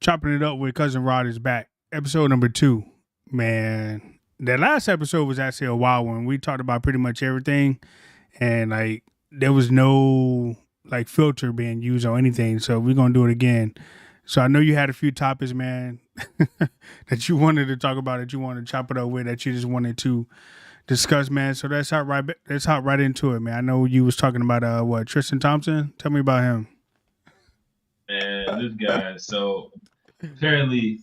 Chopping it up with cousin Rod is back. Episode number 2. Man, that last episode was actually a wild one. We talked about pretty much everything, and like there was no like filter being used or anything. So we're gonna do it again. So I know you had a few topics, man, that you wanted to talk about, that you wanted to chop it up with, that you just wanted to discuss, man. So let's hop right into it, man. I know you was talking about what Tristan Thompson. Tell me about him. And this guy. So apparently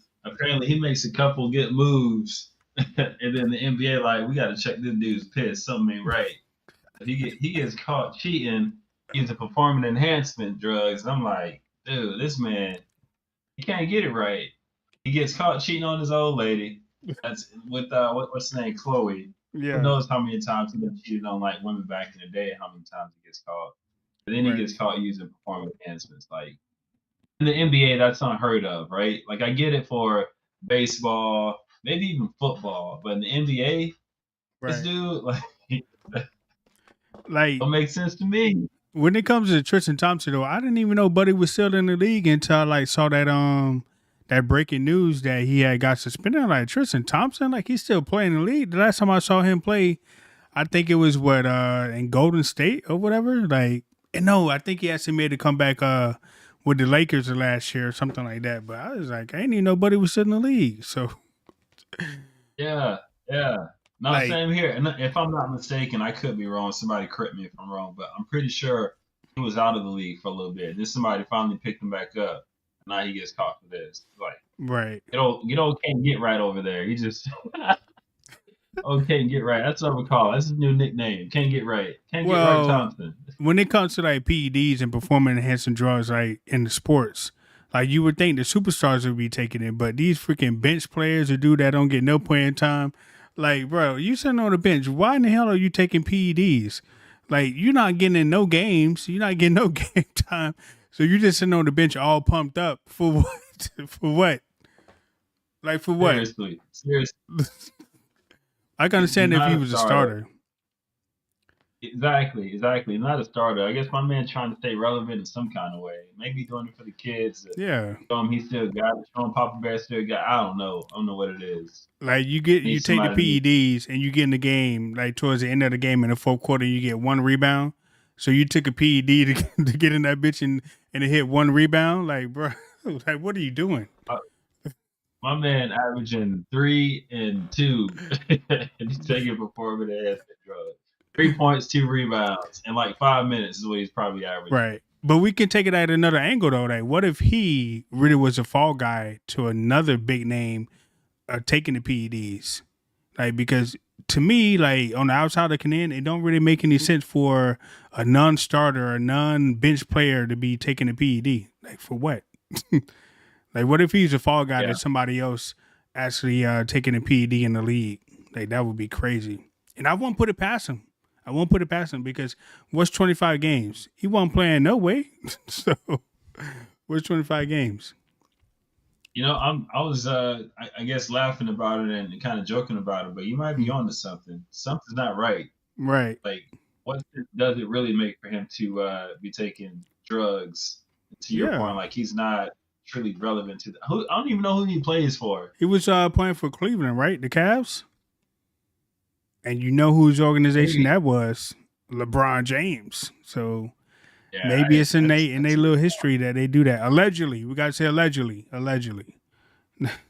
he makes a couple good moves, and then the NBA like we got to check this dude's piss. Something ain't right. He gets caught cheating using performance enhancement drugs, and I'm like, dude, this man he can't get it right. He gets caught cheating on his old lady. That's with what's the name, Chloe. Who Yeah, knows how many times he been cheated on like women back in the day? How many times he gets caught? But then he right. gets caught using performance enhancements. Like in the NBA, that's unheard of, right? Like I get it for baseball, maybe even football, but in the NBA, this Right. dude like Like don't make sense to me. when it comes to Tristan Thompson though, I didn't even know Buddy was still in the league until I like saw that breaking news that he had got suspended. I'm like, Tristan Thompson, like he's still playing in the league. The last time I saw him play, I think it was what in Golden State or whatever. Like and no, I think he actually made a comeback with the Lakers the last year or something like that. But I was like, I didn't even know Buddy was still in the league. So Yeah, yeah. No, like same here. And if I'm not mistaken, I could be wrong. Somebody correct me if I'm wrong, but I'm pretty sure he was out of the league for a little bit. Then somebody finally picked him back up. Now he gets caught for this. Like, right. can't get right over there. He just can't get right. That's what we call it. That's his new nickname. Can't get right. Can't get right Well, Thompson. when it comes to like PEDs and performance enhancing drugs, like in the sports, like you would think the superstars would be taking it, but these freaking bench players or dude that don't get no playing time, like bro, you sitting on the bench. Why in the hell are you taking PEDs? Like you're not getting in no games. You're not getting no game time. So you're just sitting on the bench all pumped up for what? For what? Like for what? Seriously. I can You're understand if not he a was a starter. starter. Exactly. Not a starter. I guess my man trying to stay relevant in some kind of way. Maybe doing it for the kids to Yeah. show him he still got it. Show him Papa Bear still got. I don't know. I don't know what it is. Like Need you take the somebody to PEDs and you get in the game like towards the end of the game in the fourth quarter you get one rebound. So you took a PED to get in that bitch and it hit one rebound. Like bro, like what are you doing? uh, my man averaging 3 and 2, and he's taking performance enhancement drugs. 3 points, 2 rebounds, in like 5 minutes is what he's probably averaging. Right. But we can take it at another angle though. Like what if he really was a fall guy to another big name taking the PEDs? Like because to me, like on the outside looking in, it don't really make any sense for a non-starter, a non-bench player to be taking a PED. Like for what? Like what if he's a fall guy that Yeah. somebody else actually taking a PED in the league? Like that would be crazy. And I won't put it past him. I won't put it past him because what's 25 games? He wasn't playing no way. So what's 25 games? I was I guess laughing about it and kind of joking about it, but you might be Mm. on to something. Something's not right. Right. Like, what does it really make for him to be taking drugs? To your Yeah. point, like he's not truly relevant to who. I don't even know who he plays for. He was playing for Cleveland, right? The Cavs? And you know whose organization Maybe, that was? LeBron James. So yeah, maybe it's in they that's little history that they do that. Allegedly. We gotta say allegedly. Allegedly.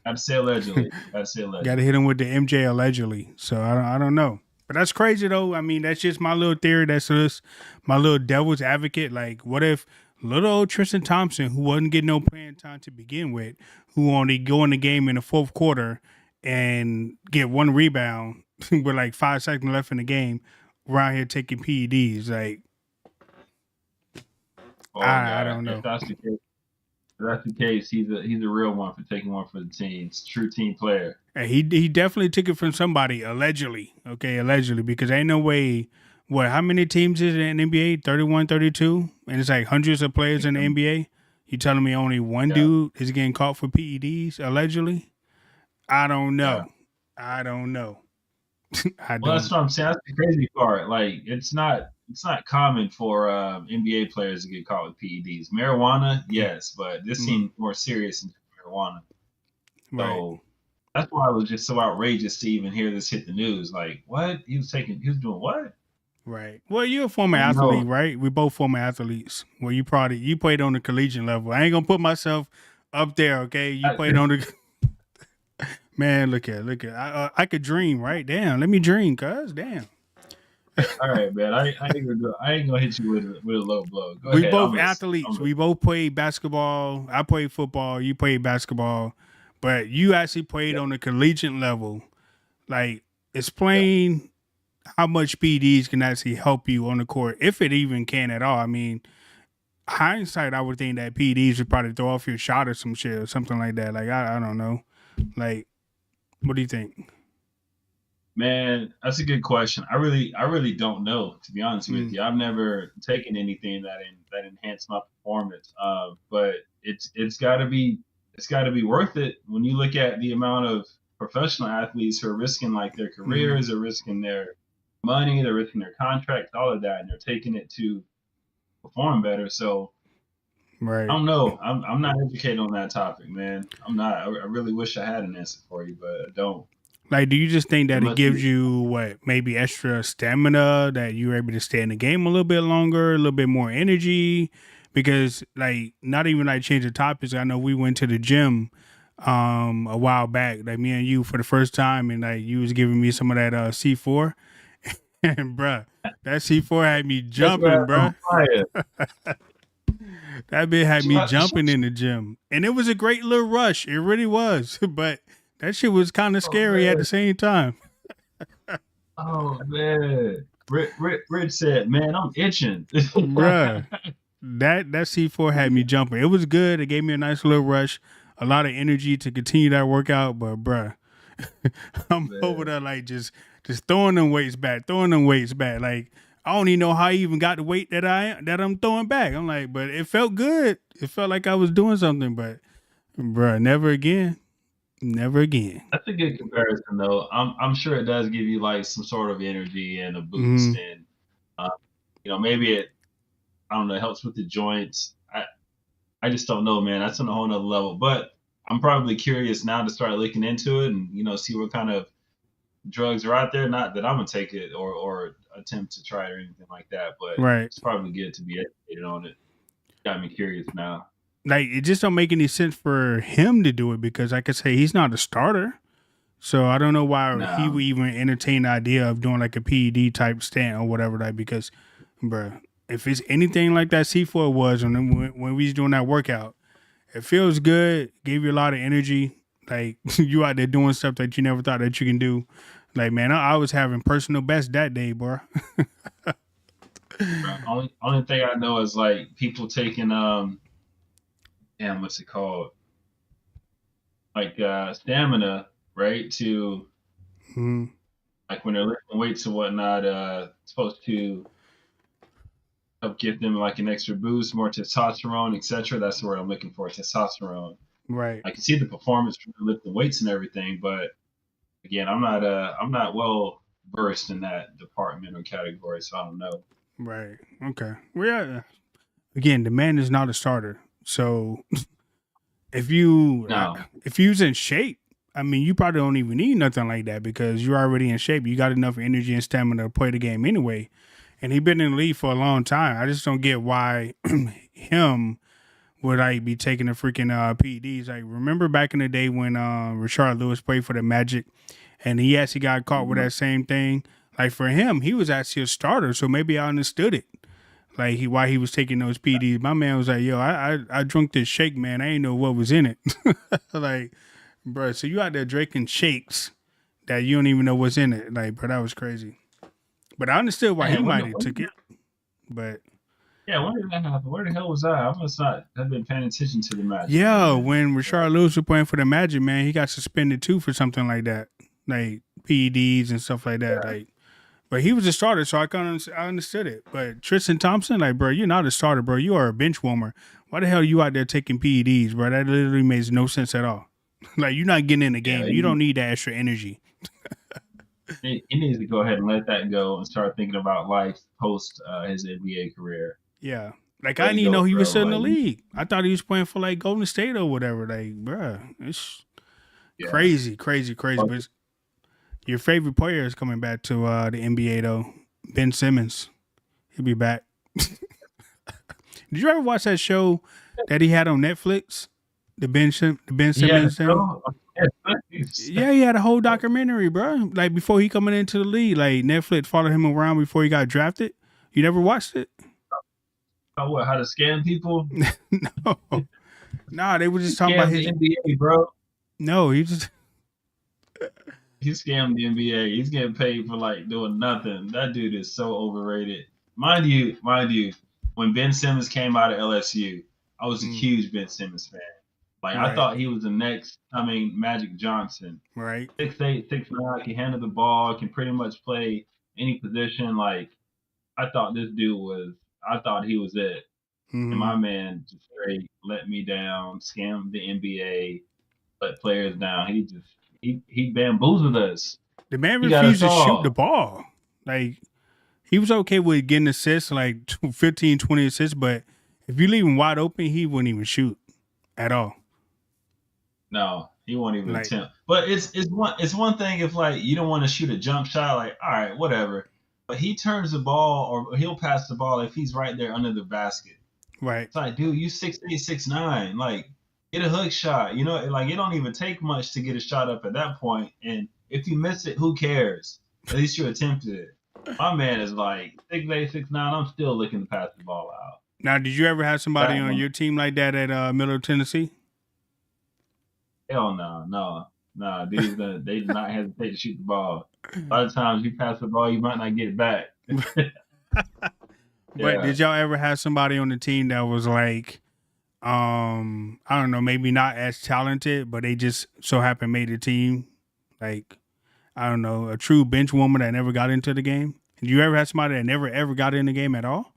I'd say allegedly. I'd say Got to allegedly. hit him with the MJ allegedly. So I don't know. But that's crazy though. I mean, that's just my little theory. That's just my little devil's advocate. Like, what if little old Tristan Thompson, who wasn't getting no playing time to begin with, who only go in the game in the fourth quarter and get one rebound with like 5 seconds left in the game, around here taking PEDs? Like, Oh I God, don't know. if that's the case, he's a real one for taking one for the team. He's a true team player. And he definitely took it from somebody allegedly. Okay, allegedly because ain't no way. What? How many teams is it in the NBA? 31, 32, and it's like hundreds of players in the NBA. You telling me only one Yeah, dude is getting caught for PEDs allegedly? I don't yeah. know. I don't know. I Well, that's don't. what I'm saying. That's the crazy part. Like, it's not common for NBA players to get caught with PEDs. Marijuana, yes, but this Mm, seemed more serious than marijuana. Right. So that's why it was just so outrageous to even hear this hit the news. Like, what? He was doing what? Right. Well, you're a former Oh athlete, no. right? We both former athletes. Well, you played on the collegiate level. I ain't gonna put myself up there, okay? You I, played on the man. Look at. I could dream, right? Damn, let me dream, cuz. Damn. all right, man. I ain't gonna hit you with a low blow. Go We ahead. both I'm listening. athletes. We both played basketball. I played football. You played basketball, but you actually played Yeah, on the collegiate level. Like, yeah. explain how much PDs can actually help you on the court, if it even can at all. I mean, hindsight, I would think that PDs would probably throw off your shot or some shit or something like that. Like, I don't know. Like, what do you think? Man, that's a good question. I really don't know, to be honest with Mm, you. I've never taken anything that enhanced my performance. But it's got to be worth it when you look at the amount of professional athletes who are risking like their mm, careers, they're risking their money, they're risking their contracts, all of that, and they're taking it to perform better. So I right. don't know. I'm not educated on that topic, man. I'm not. I really wish I had an answer for you, but I don't. Like, do you just think It that it must be. gives you what, maybe extra stamina that you're able to stay in the game a little bit longer, a little bit more energy? Because, like, not even like change the topics. I know we went to the gym a while back, like me and you for the first time, and like you was giving me some of that C4, and bruh, that C4 had me That's what jumping, I'm bruh. fire. That bit had me Shut, jumping shut, in the gym, and it was a great little rush. It really was, but that shit was kind of oh scary at man. the same time. Oh man. Rich said, "Man, I'm itching." Bruh, that C4 had me jumping. It was good. It gave me a nice little rush, a lot of energy to continue that workout. But bruh, I'm over Man, there like just throwing them weights back, throwing them weights back. Like, I don't even know how I even got the weight that I'm throwing back. I'm like, but it felt good. It felt like I was doing something. But bruh, never again, never again. that's a good comparison, though. I'm sure it does give you like some sort of energy and a boost, Hmm. and uh, maybe it I don't know helps with the joints. I just don't know, man. That's on a whole nother level. But I'm probably curious now to start looking into it and see what kind of drugs are out there. Not that I'm gonna take it or attempt to try it or anything like that, but Right. it's probably good to be educated on it. Got me curious now. Like, it just don't make any sense for him to do it because, like I say, he's not a starter. So I don't know why he No, would even entertain the idea of doing like a PED type stand or whatever that. Because, bruh, if it's anything like that C4 was when we was doing that workout, it feels good, gave you a lot of energy. Like, you out there doing stuff that you never thought that you can do. Like, man, I was having personal best that day, bro. bro. Only thing I know is like people taking damn, what's it called? Like stamina, right? To Mhm. like when they're lifting weights and whatnot, supposed to help give them like an extra boost, more testosterone, etc. That's the word I'm looking for, testosterone. Right, I can see the performance from lifting weights and everything, but again, I'm not well versed in that department or category, so I don't know. right. Okay. Well, yeah. Again, the man is not a starter. So if you No, if you was in shape, I mean, you probably don't even need nothing like that because you're already in shape. You got enough energy and stamina to play the game anyway. And he been in the league for a long time. I just don't get why him would like be taking the freaking PEDs. Like, remember back in the day when Rashard Lewis played for the Magic, and he actually got caught with mhm. that same thing. Like, for him, he was actually a starter, so maybe I understood it. Like, why he was taking those PDs. My man was like, "Yo, I drunk this shake, man. I ain't know what was in it." Like, bro, so you out there drinking shakes that you don't even know what's in it. Like, bro, that was crazy. But I understood why he Man, might have took it. But yeah, when did that happen? Where the hell was I? I must not have been paying attention to the Magic, yeah, man. when Yeah, Rashard Lewis was playing for the Magic, man, he got suspended too for something like that, like PEDs and stuff like that. Like, but he was a starter, so I understood it. But Tristan Thompson, like, bro, you're not a starter, bro. You are a bench warmer. Why the hell are you out there taking PEDs, bro? That literally makes no sense at all. Like, you're not getting in the yeah, game. You don't need that extra energy. he needs to go ahead and let that go and start thinking about life post his NBA career. Yeah. Like, I Way didn't to even know go, he was bro. still in the Like, league. I thought he was playing for like Golden State or whatever. Like, bruh, it's yeah. crazy. But your favorite player is coming back to the NBA though. Ben Simmons. He'll be back. Did you ever watch that show that he had on Netflix? The Ben Yeah, Simmons thing? so Yeah, he had a whole documentary, bro. Like before he coming into the league, like Netflix followed him around before he got drafted. You never watched it? what? How to scam people? No. Nah, they were He just talking about scammed the his. NBA, bro. No, he just. He scammed the NBA. He's getting paid for like doing nothing. That dude is so overrated. Mind you, when Ben Simmons came out of LSU, I was a Mm, huge Ben Simmons fan. Like I right, thought he was the next coming Magic Johnson. right. 6'8", 6'9", can handle the ball, can pretty much play any position. Like I thought this dude was. I thought he was it. And Hmm. my man just straight let me down, scammed the NBA, let players down. He bamboozled us. The man He got us refused to shoot the all. ball. Like he was okay with getting assists, like 15, 20 assists, but if you leave him wide open, he wouldn't even shoot at all. No, he won't even Like, attempt. But it's one thing if like you don't want to shoot a jump shot, like all right, whatever. But he turns the ball or he'll pass the ball if he's right there under the basket. right. It's like, dude, you 6'8", 6'9". Like, get a hook shot. You know, like it don't even take much to get a shot up at that point. And if you miss it, who cares? At least you attempted it. My man is like 6'8", 6'9". I'm still looking to pass the ball out. Now, did you ever have somebody That on one, your team like that at Middle Tennessee? hell no, no, no. They did not hesitate to shoot the ball. A lot of times you pass the ball, you might not get it back. But Yeah. did y'all ever have somebody on the team that was like, I don't know, maybe not as talented, but they just so happened made the team? Like, I don't know, a true bench woman that never got into the game. Did you ever have somebody that never ever got in the game at all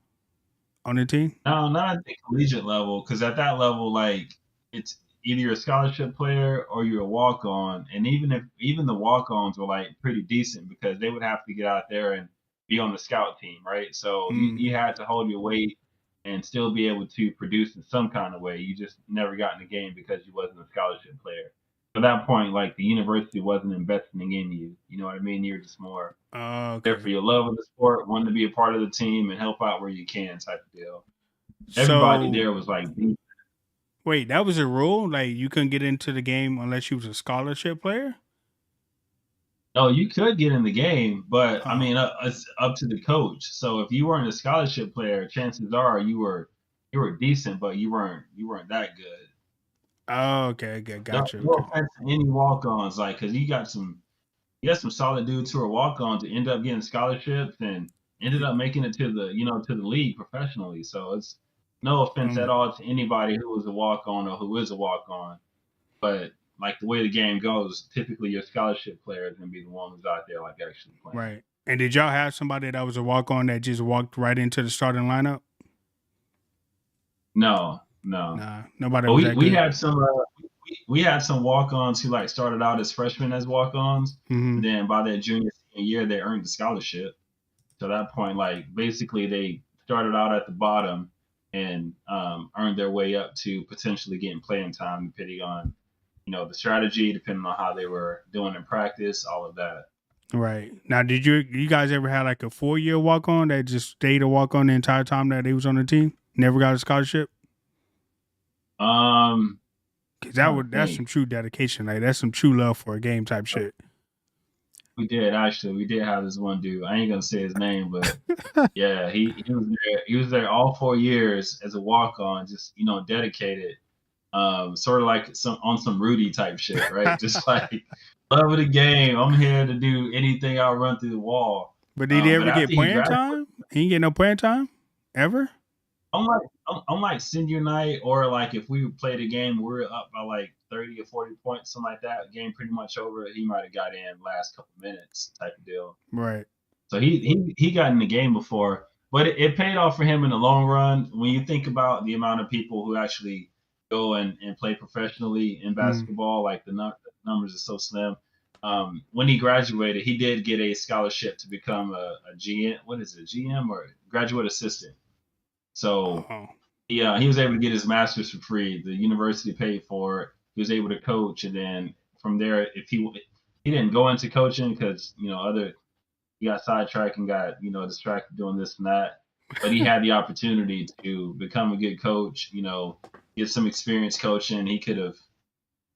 on the team? No, not at the collegiate level, because at that level, like it's either you're a scholarship player or you're a walk on. And even the walk ons were like pretty decent because they would have to get out there and be on the scout team, right? So Mm. you had to hold your weight and still be able to produce in some kind of way. You just never got in the game because you wasn't a scholarship player. At that point, like the university wasn't investing in you. You know what I mean? You're just more there Okay. for your love of the sport, wanting to be a part of the team and help out where you can type of deal. Everybody So there was like, wait, that was a rule? Like you couldn't get into the game unless you was a scholarship player? no, you could get in the game, but I Oh, mean, it's up to the coach. So if you weren't a scholarship player, chances are you were decent, but you weren't that good. oh okay, okay, No, gotcha. no Okay. offense to any walk-ons, like, cause you got some solid dudes who are walk-ons who end up getting scholarships and ended up making it to the league professionally. So it's no offense at Um, all to anybody who was a walk-on or who is a walk-on. But like the way the game goes, typically your scholarship player is gonna be the one who's out there like actually playing. right. And did y'all have somebody that was a walk on that just walked right into the starting lineup? No, no. Nah, nobody But was we that we good. had some we had some walk-ons who like started out as freshmen as walk-ons, Hmm. and then by their junior senior year they earned the scholarship. So at that point, like basically they started out at the bottom and earned their way up to potentially getting playing time, depending on the strategy, depending on how they were doing in practice, all of that. Right. Now, did you guys ever had like a 4 year walk on that just stayed a walk on the entire time that he was on the team? Never got a scholarship? Um, Cause trying to that's some think. true dedication. Like that's some true love for a game type shit. We did actually. We did have this one dude. I ain't gonna say his name, but yeah, he was there. He was there all 4 years as a walk on, just dedicated. Sort of like some Rudy type shit, right? Just like love of the game. I'm here to do anything. I'll run through the wall. But did he But ever get after he playing graduated, time? He didn't get no playing time ever. I'm like senior night, or like if we played a game, we were up by like 30 or 40 points, something like that. Game pretty much over. He might have got in last couple minutes type of deal. Right. So he got in the game before, but it paid off for him in the long run. When you think about the amount of people who actually go and play professionally in Mm. basketball, like the numbers are so slim. When he graduated, he did get a scholarship to become a GM. What is it, GM or graduate assistant? So Oh, yeah, he was able to get his master's for free. The university paid for it. He was able to coach, and then from there, if he didn't go into coaching because he got sidetracked and got distracted doing this and that, but he had the opportunity to become a good coach. Get some experience coaching. He could have.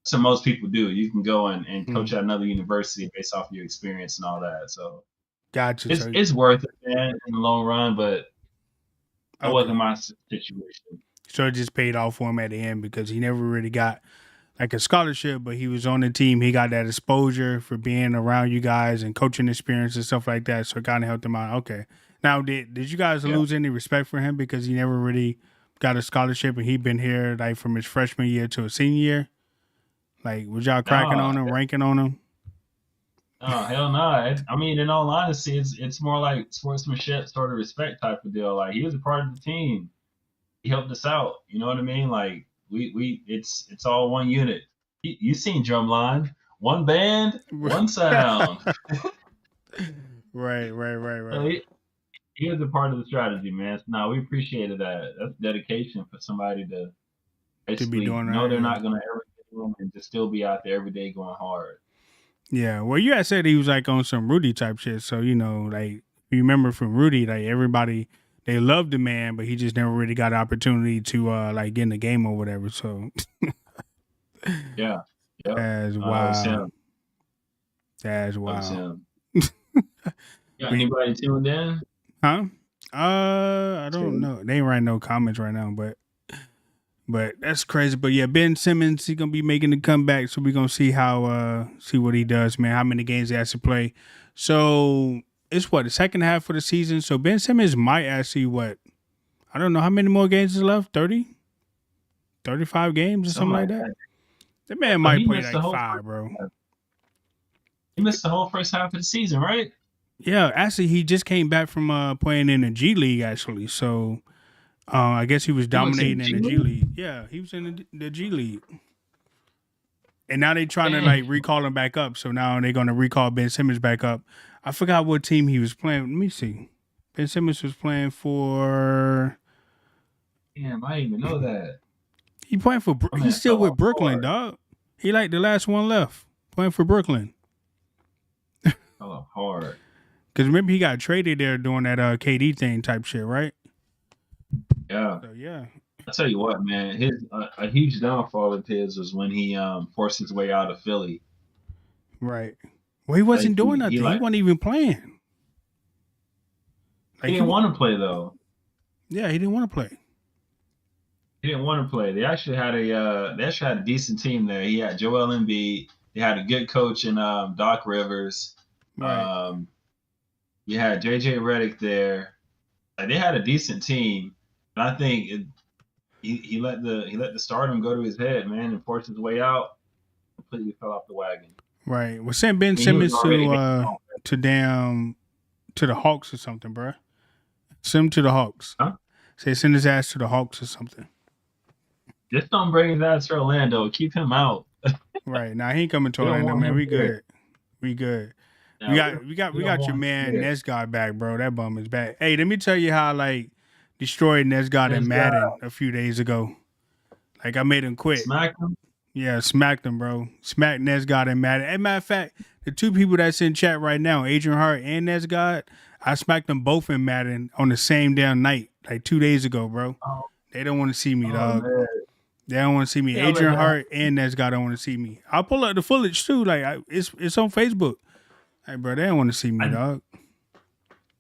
So most people do. You can go and coach at another university based off your experience and all that. So gotcha. it's worth it, man, in the long run. But that Okay. wasn't my situation. So it just paid off for him at the end because he never really got like a scholarship, but he was on the team. He got that exposure for being around you guys and coaching experience and stuff like that. So it kind of helped him out. Okay. Now, did you guys Yeah. lose any respect for him because he never really got a scholarship and he been here like from his freshman year to his senior year? Like, was y'all cracking No, on him, ranking on him? oh hell no! I mean, in all honesty, it's more like sportsmanship, sort of respect type of deal. Like he was a part of the team. He helped us out. You know what I mean? Like it's all one unit. You seen Drumline? One band, one sound. Right. So he was a part of the strategy, man. So, no, we appreciated that. That's dedication for somebody to basically doing know that, they're yeah. not gonna ever get them and just still be out there every day going hard. Yeah. Well, you had said he was like on some Rudy type shit. So, like you remember from Rudy, like everybody they loved the man, but he just never really got an opportunity to like get in the game or whatever. So Yeah. Yep. that's That was wild. him. That's That was wild. him. Got anybody tuned in? Huh? I don't know. They ain't writing no comments right now, but that's crazy. But yeah, Ben Simmons, he's gonna be making the comeback, so we're gonna see see what he does, man. How many games he has to play. So it's the second half of the season. So Ben Simmons might actually I don't know how many more games is left, 30? 35 games or something like that. That man might play like 5, bro. He missed the whole first half of the season, right? Yeah, actually he just came back from playing in the G League actually. So I guess he was dominating in the G League. Yeah, he was in the G League. And now they trying to like recall him back up. So now they're going to recall Ben Simmons back up. I forgot what team he was playing. Let me see. Ben Simmons was playing for. Damn, I didn't even know that. He playing for. He's still with Brooklyn, dog. He like the last one left playing for Brooklyn. Oh, hard. Because remember he got traded there doing that KD thing type shit, right? Yeah. So yeah. I tell you what, man, his a huge downfall of his was when he forced his way out of Philly. Right. Well, he wasn't doing nothing. He wasn't even playing. Like, he didn't want to play though. Yeah, he didn't want to play. He didn't want to play. They actually had a decent team there. He had Joel Embiid. They had a good coach in Doc Rivers. Right. You had JJ Redick there. Like, they had a decent team, and I think he let the stardom go to his head, man, and forced his way out. Completely fell off the wagon. Right. Well, send Ben Simmons to the Hawks or something, bro. Send him to the Hawks. Huh? Say send his ass to the Hawks or something. Just don't bring his ass to Orlando. Keep him out. Right. Now he ain't coming to Orlando, man. We good. We good. Now, we got your man Nesgod back, bro. That bum is back. Hey, let me tell you how like destroyed Nesgod in Madden a few days ago. Like I made him quit. Smacked him? Yeah, smacked him, bro. Smacked Nesgod in Madden. As a matter of fact, the two people that's in chat right now, Adrian Hart and Nesgod, I smacked them both in Madden on the same damn night, like 2 days ago, bro. Oh. They don't want to see me, dog. Man. They don't want to see me. Yeah, Adrian Hart and Nesgod don't want to see me. I'll pull up the footage too. Like it's on Facebook. Hey, bro, they don't want to see me, dog.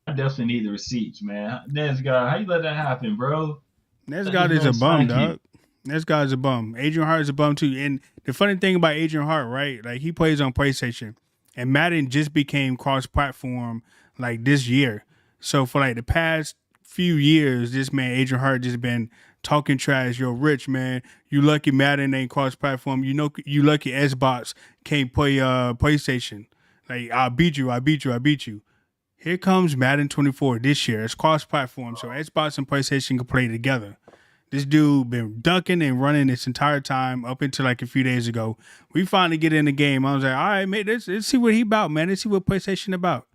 I definitely need the receipts, man. Nesgod, how you let that happen, bro? Nesgod is a bum, dog. Nesgod is a bum. Adrian Hart is a bum too. And the funny thing about Adrian Hart, right? Like he plays on PlayStation, and Madden just became cross-platform like this year. So for like the past few years, this man Adrian Hart just been talking trash. Yo, Rich, man, you lucky Madden ain't cross-platform. You know, you lucky Xbox can't play PlayStation. Like I beat you. Here comes Madden 24 this year. It's cross-platform, so Xbox and PlayStation can play together. This dude been ducking and running this entire time up until like a few days ago. We finally get in the game. I was like, all right, mate, let's see what he about, man. Let's see what PlayStation about.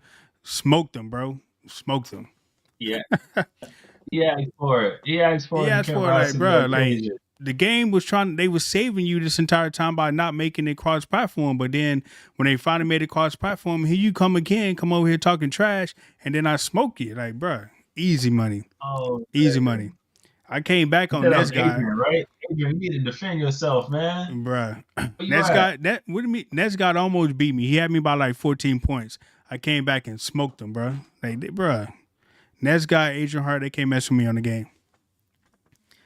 Smoked them, bro. Smoked them. Yeah. He asked for it. He asked He for it. He asked kept for it, like, rising the bro, like occasion. the game was they was saving you this entire time by not making it cross platform. But then when they finally made it cross platform, here you come again, come over here talking trash, and then I smoke you. Like, bro, easy money. Oh, Easy money. man. I came back You on said that Nets was guy, Adrian, right? Adrian, you need to defend yourself, man. bruh. Where you Nets at? guy, what do you mean? Nets guy almost beat me. He had me by like 14 points. I came back and smoked him, bruh. Like, bruh. Nets guy, Adrian Hart, they can't mess with me on the game.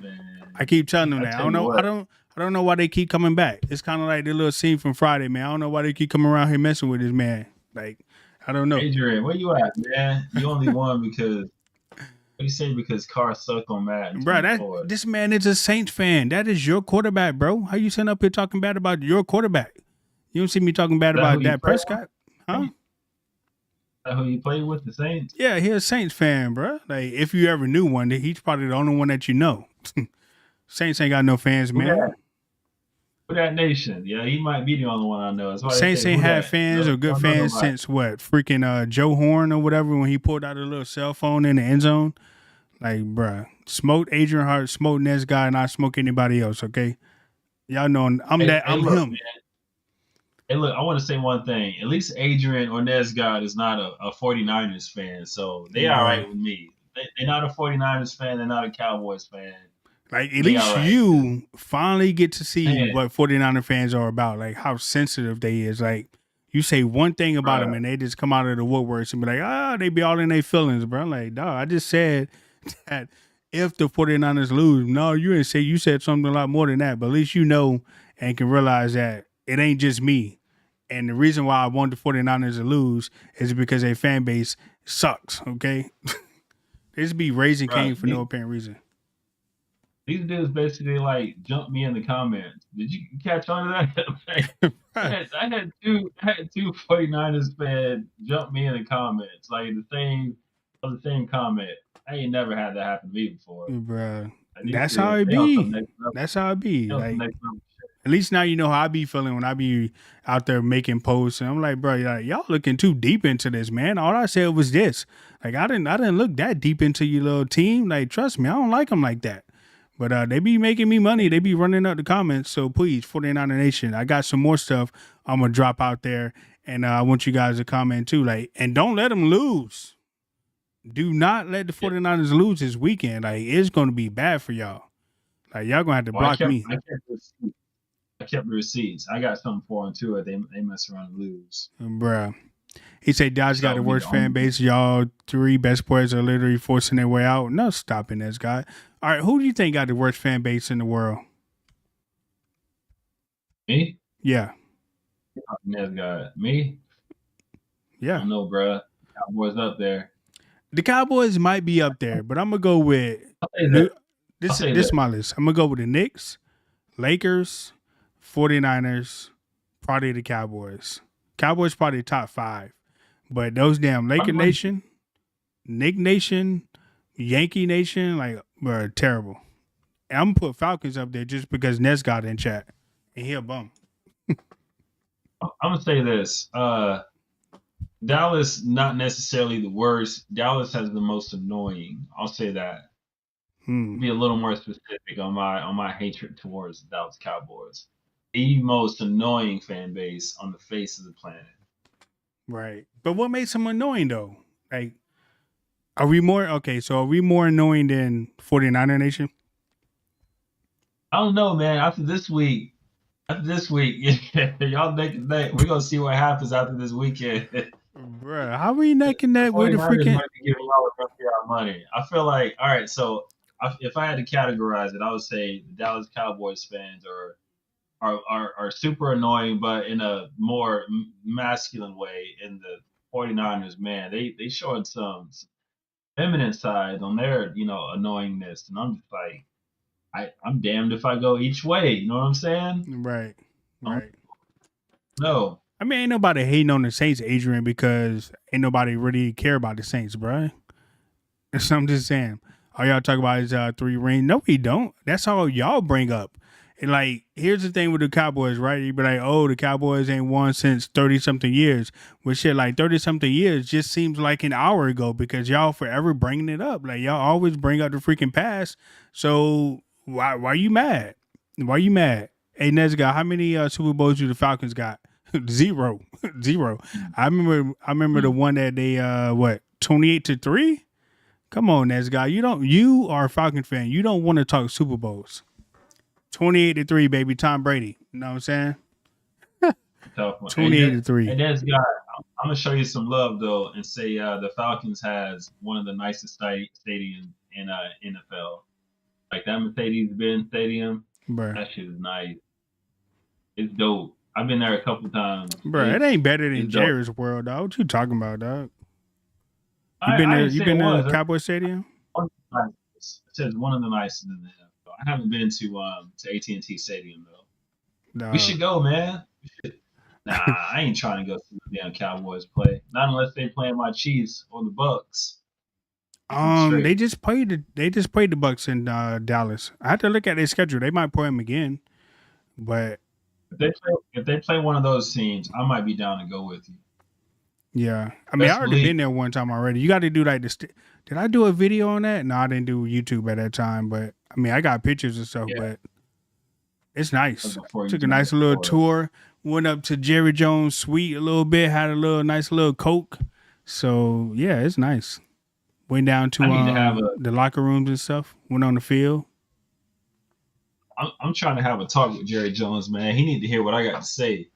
Man, I keep telling them I that. I tell don't you know. what. I don't know why they keep coming back. It's kind of like the little scene from Friday, man. I don't know why they keep coming around here messing with this man. Like, I don't know, Adrian, where you at, man? You only won because what you say because Carr sucked on Madden bro. That 24. this man is a Saints fan. That is your quarterback, bro. How you sitting up here talking bad about your quarterback? You don't see me talking bad Is that who about you Dak play with? Prescott, huh? Is that who you play with? The Saints? Yeah, he's a Saints fan, bro. Like, if you ever knew one, he's probably the only one that you know. Saints ain't got no fans, Who that? man. Who that nation? Yeah, he might be the only one I know. That's why they Saints say ain't who had that. fans No, or good don't know fans nobody. since what? Freaking Joe Horn or whatever when he pulled out a little cell phone in the end zone. Like, bruh, smoke Adrian Hart, smoke Ness guy, and I smoke anybody else. Okay, y'all know Hey, hey, I'm look, him. man. Hey, look, I want to say one thing. At least Adrian or Nesgod is not a 49ers fan, so they all Bruh. right with me. They're not a 49ers fan. They're not a Cowboys fan. Like, at They all least right. 'Cause, you finally get to see man, what 49er fans are about, like how sensitive they is. Like, you say one thing about them bruh, and they just come out of the woodworks and be like, they be all in their feelings, bro. Like, dog, I just said that if the 49ers lose, no, you didn't say, you said something a lot more than that, but at least you know and can realize that it ain't just me. And the reason why I want the 49ers to lose is because their fan base sucks, okay? They just be raising Cain bruh. for no apparent reason. These dudes basically like jumped me in the comments. Did you catch on to that? Like, I had two 49ers fans jump me in the comments, like the same comment. I ain't never had that happen to me before. Bruh. Like, these That's how dudes, it they on some be. next level. That's how it be. They on some Like, next level shit. at least now you know how I be feeling when I be out there making posts, and I'm like, bro, y'all looking too deep into this, man. All I said was this. Like, I didn't look that deep into your little team. Like, trust me, I don't like them like that. But they be making me money. They be running up the comments. So please, 49er Nation, I got some more stuff I'm gonna drop out there, and I want you guys to comment too. Like, and don't let them lose. Do not let the Yeah. 49ers lose this weekend. Like, it's gonna be bad for y'all. Like, y'all gonna have to Well, block me. I kept the receipts. I got something for them too. If they mess around and lose. Bruh. He said Dodge got So the be worst the fan only base. Y'all three best players are literally forcing their way out. No stopping this guy. All right, who do you think got the worst fan base in the world? me. Yeah. Nez got me. I Yeah. don't know, bruh. Cowboys up there. The Cowboys might be up there, but I'm gonna go with I'll say this. this say this this. is my list. I'm gonna go with the Knicks, Lakers, 49ers, probably the Cowboys. Cowboys probably top 5. But those damn Laker I'm- Nation, Nick Nation, Yankee Nation, like, bro, terrible. And I'm gonna put Falcons up there just because Ness got in chat. And he a bum. I'm gonna say this. Dallas not necessarily the worst. Dallas has the most annoying. I'll say that. Be a little more specific on my hatred towards the Dallas Cowboys. The most annoying fan base on the face of the planet. Right. But what makes him annoying though? Like, are we more annoying than 49er Nation? I don't know, man. After this week, y'all neck and neck. We're gonna see what happens after this weekend. Bruh, how we neck and neck with the 49ers freaking might be giving y'all a run for y'all money. I feel like, all right, so if I had to categorize it, I would say the Dallas Cowboys fans are super annoying, but in a more masculine way. In the 49ers, man, they showed some feminine side on their, annoyingness. And I'm just like, I'm damned if I go each way. You know what I'm saying? right. Right. No. I mean, ain't nobody hating on the Saints, Adrian, because ain't nobody really care about the Saints, bruh. So I'm just saying, all y'all talk about is 3 rings. No, we don't. That's all y'all bring up. And like, here's the thing with the Cowboys, right? You be like, oh, the Cowboys ain't won since 30 something years. Well, shit, like 30 something years just seems like an hour ago because y'all forever bringing it up. Like, y'all always bring up the freaking past. So why you mad? Why you mad? Hey, Nezga, how many Super Bowls do the Falcons got? Zero. Zero. I remember the one that they 28-3? Come on, Nezga. You are a Falcon fan. You don't want to talk Super Bowls. 28-3, baby. Tom Brady. You know what I'm saying? Tough one. 28-3. And that's got. I'm gonna show you some love though, and say the Falcons has one of the nicest stadiums in NFL. Like that Mercedes-Benz Stadium, Bruh. that shit is nice. It's dope. I've been there a couple times. Bruh, it ain't better than it's dope. Jerry's World, dog. What you talking about, dog? I You didn't say been it to was. the Cowboy Stadium? It says one of the nicest in the NFL. I haven't been to AT&T Stadium though. Dog. We should go, man. We should. Nah, I ain't trying to go see the damn Cowboys play. Not unless they playing my Chiefs or the Bucks. They just played the Bucks in Dallas. I had to look at their schedule. They might play them again, but if they play one of those teams, I might be down to go with you. Yeah, I mean, I already been there one time already. You got to do like this. Did I do a video on that? No, I didn't do YouTube at that time, but I mean, I got pictures and stuff. Yeah. But it's nice. Took a nice little tour. Went up to Jerry Jones' suite a little bit. Had a nice little Coke. So yeah, it's nice. Went down to the locker rooms and stuff. Went on the field. I'm trying to have a talk with Jerry Jones, man. He need to hear what I got to say.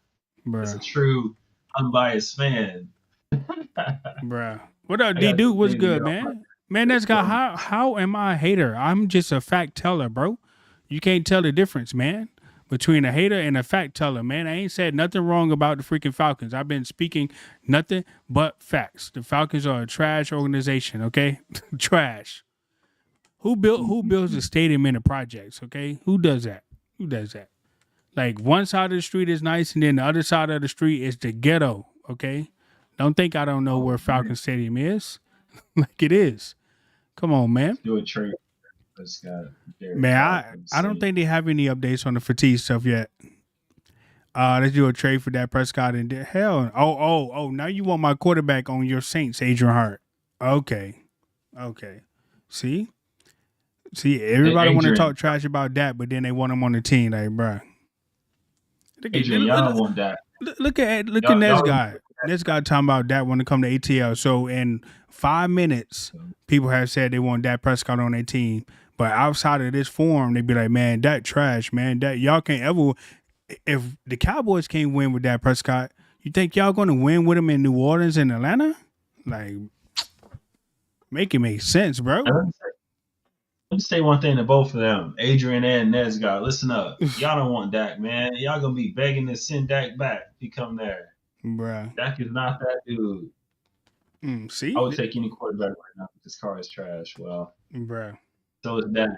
Bruh. As a true, unbiased fan. Bruh. What up, D Dude? What's good, man? Man, that's got how am I a hater? I'm just a fact teller, bro. You can't tell the difference, man, between a hater and a fact teller, man. I ain't said nothing wrong about the freaking Falcons. I've been speaking nothing but facts. The Falcons are a trash organization, okay? Trash. Who builds a stadium in the projects, okay? Who does that? Like, one side of the street is nice, and then the other side of the street is the ghetto, okay? Don't think I don't know where Falcon Stadium is. Like it is. Come on, man. Do a trade. Man, I don't think they have any updates on the fatigue stuff yet. Let's do a trade for Dak Prescott and hell. Oh, now you want my quarterback on your Saints, Adrian Hart. Okay. See, everybody want to talk trash about Dak, but then they want him on the team. Like, bruh. Adrian, y'all don't want Dak. Look at this guy. This guy talking about Dak want to come to ATL. So in 5 minutes, people have said they want Dak Prescott on their team. But outside of this forum, they be like, man, Dak trash, man. Dak, y'all can't ever. If the Cowboys can't win with Dak Prescott, you think y'all going to win with him in New Orleans and Atlanta? Like, make it make sense, bro. Let me say one thing to both of them, Adrian and Nesgard. Listen up. Y'all don't want Dak, man. Y'all going to be begging to send Dak back if he come there. Bruh. Dak is not that dude. See? I would take any quarterback right now if this car is trash. Well, bruh. So is Dak.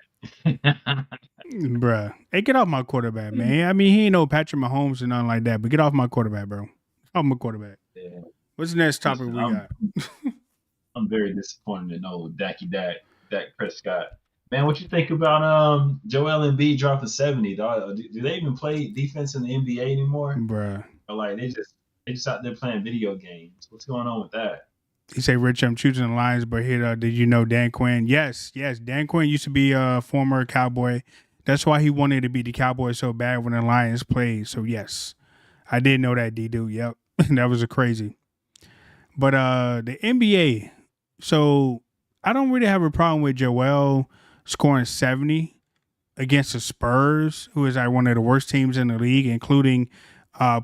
Bruh. Hey, get off my quarterback, man. I mean, he ain't no Patrick Mahomes and nothing like that, but get off my quarterback, bro. Off my quarterback. Yeah. What's the next topic we got? I'm very disappointed in old Dak Prescott. Man, what you think about Joel Embiid dropping 70? Dog? Do they even play defense in the NBA anymore? Bruh. Or like they just out there playing video games. What's going on with that? He say, Rich, I'm choosing the Lions, but here, did you know Dan Quinn? Yes. Dan Quinn used to be a former Cowboy. That's why he wanted to be the Cowboy so bad when the Lions played. So, yes, I did know that, D-Dude. Yep. That was a crazy. But the NBA, so I don't really have a problem with Joel scoring 70 against the Spurs, who is like one of the worst teams in the league, including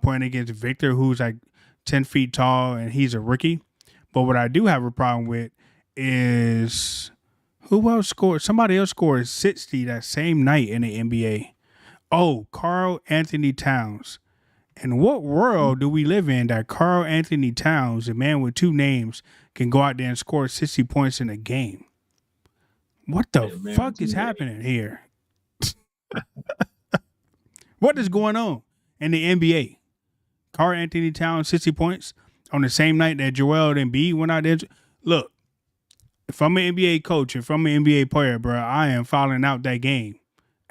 playing against Victor, who's like 10 feet tall, and he's a rookie. But what I do have a problem with is who else scored? Somebody else scored 60 that same night in the NBA. Oh, Karl Anthony Towns. In what world do we live in that Karl Anthony Towns, a man with two names, can go out there and score 60 points in a game? What the fuck is happening here? What is going on in the NBA? Karl Anthony Towns, 60 points on the same night that Joel Embiid went out there. Look, if I'm an NBA coach, if I'm an NBA player, bro, I am fouling out that game.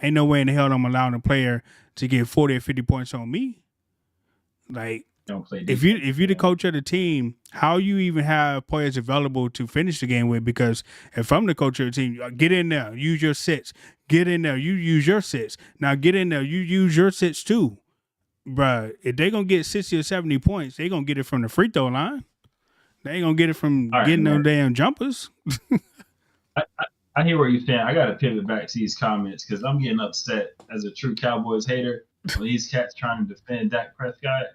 Ain't no way in the hell I'm allowing a player to get 40 or 50 points on me. Like, Don't play if defense, you're the man. coach of the team, how you even have players available to finish the game with? Because if I'm the coach of the team, get in there, use your sits. Get in there, you use your sits. Now get in there, you use your sits too. Bruh, if they gonna get 60 or 70 points, they gonna get it from the free throw line. They ain't gonna get it from All right, getting man. them damn jumpers. I hear what you're saying. I got to pivot back to these comments because I'm getting upset as a true Cowboys hater when these cats trying to defend Dak Prescott.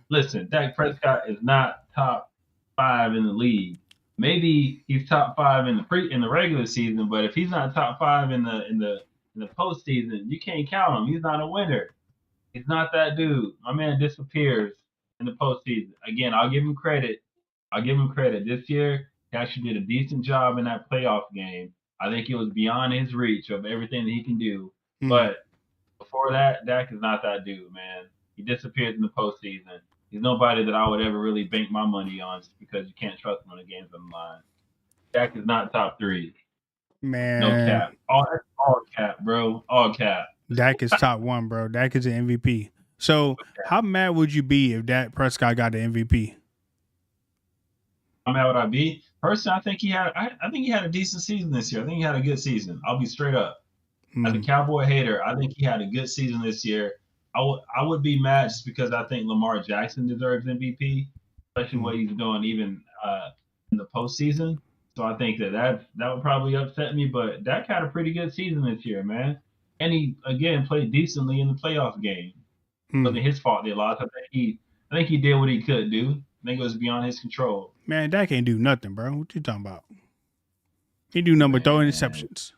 Listen, Dak Prescott is not top 5 in the league. Maybe he's top 5 in the regular season, but if he's not top 5 in the postseason, you can't count him. He's not a winner. He's not that dude. My man disappears in the postseason. Again, I'll give him credit. This year, he actually did a decent job in that playoff game. I think it was beyond his reach of everything that he can do. But before that, Dak is not that dude, man. He disappears in the postseason. He's nobody that I would ever really bank my money on just because you can't trust him when the game's on the line. Dak is not top 3. Man. No cap. All cap, bro. All cap. Dak is top 1, bro. Dak is an MVP. So how mad would you be if Dak Prescott got the MVP? How mad would I be? Personally, I think he had a decent season this year. I think he had a good season. I'll be straight up. As a Cowboy hater, I think he had a good season this year. I would be mad just because I think Lamar Jackson deserves MVP, especially what he's doing even in the postseason. So I think that would probably upset me. But Dak had a pretty good season this year, man. And he again played decently in the playoff game. It wasn't his fault they lost. I think he did what he could do. I think it was beyond his control. Man, Dak ain't do nothing, bro. What you talking about? He do nothing but throw interceptions.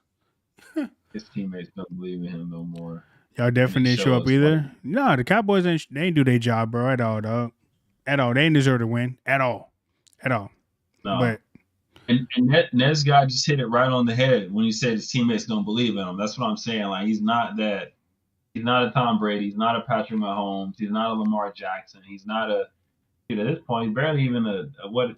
His teammates don't believe in him no more. Y'all definitely didn't show up either. No, the Cowboys ain't do their job, bro, at all, dog. At all. They ain't deserve to win. At all. No. But and Nez guy just hit it right on the head when he said his teammates don't believe in him. That's what I'm saying. Like, he's not that. He's not a Tom Brady. He's not a Patrick Mahomes. He's not a Lamar Jackson. He's not a. Dude, at this point, he's barely even a what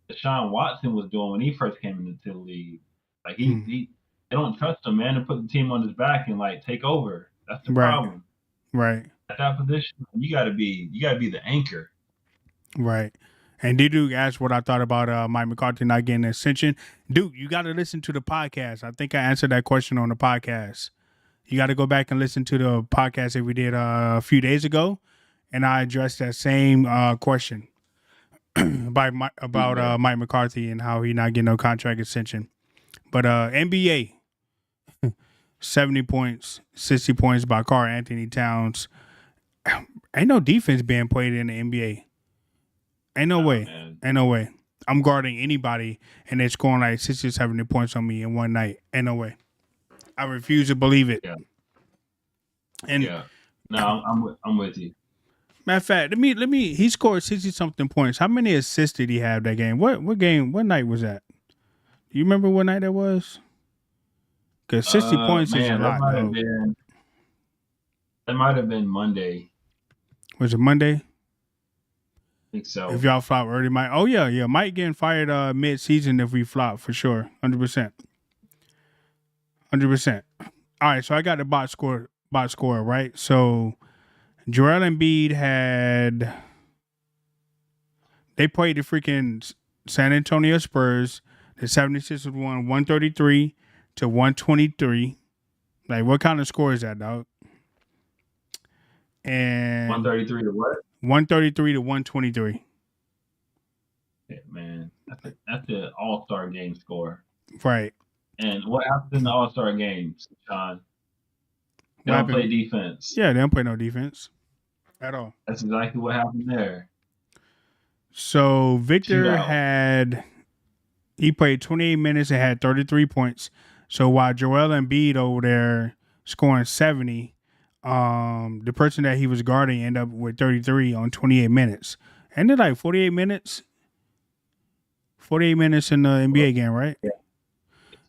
Deshaun Watson was doing when he first came into the league. Like they don't trust him, man, to put the team on his back and like take over. That's the problem. Right. At that position, you gotta be the anchor. Right. And Duke asked what I thought about Mike McCarthy not getting an extension. Duke, you got to listen to the podcast. I think I answered that question on the podcast. You got to go back and listen to the podcast that we did a few days ago, and I addressed that same question about Mike McCarthy and how he not getting no contract extension. But NBA, 70 points, 60 points by Karl Anthony Towns. Ain't no defense being played in the NBA. Ain't no way. Man. Ain't no way. I'm guarding anybody and they're scoring like 60 or 70 points on me in one night. Ain't no way. I refuse to believe it. Yeah. And no, I'm with you. Matter of fact, let me he scored 60 something points. How many assists did he have that game? What night was that? Do you remember what night that was? Because 60 points is a lot. That might have been Monday. Was it Monday? I think so. If y'all flop early, Mike. Oh yeah. Mike getting fired mid-season if we flop for sure. 100%. 100%. All right, so I got the box score, right? So Joel Embiid they played the freaking San Antonio Spurs. The 76ers won 133 to 123. Like, what kind of score is that, dog? And 133 to what? 133 to 123. Yeah, man, that's an all-star game score. Right. And what happens in the all-star games, Sean? They don't play defense. Yeah, they don't play no defense at all. That's exactly what happened there. So Victor he played 28 minutes and had 33 points. So while Joel Embiid over there scoring 70, the person that he was guarding ended up with 33 on 28 minutes. And they're like 48 minutes. 48 minutes in the NBA game, right? Yeah.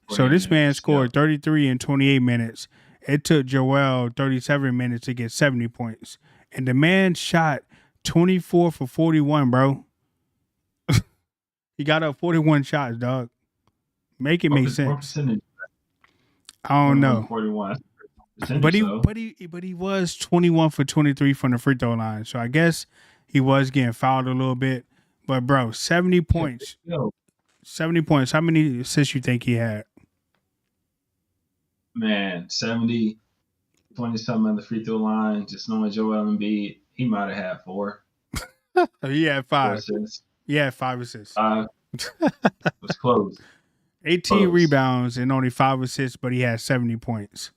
So this man scored 33 in 28 minutes. It took Joel 37 minutes to get 70 points. And the man shot 24 for 41, bro. He got up 41 shots, dog. Make it make sense. I don't know. 41. But he, So but he, but he was 21 for 23 from the free throw line. So I guess he was getting fouled a little bit. But bro, 70 points, yo, 70 points. How many assists you think he had? man, 70, 20 something on the free throw line. Just knowing Joel Embiid, he might have had four, He had four five. assists. He had five assists. Was close. 18 Close. rebounds and only five assists, but he had 70 points.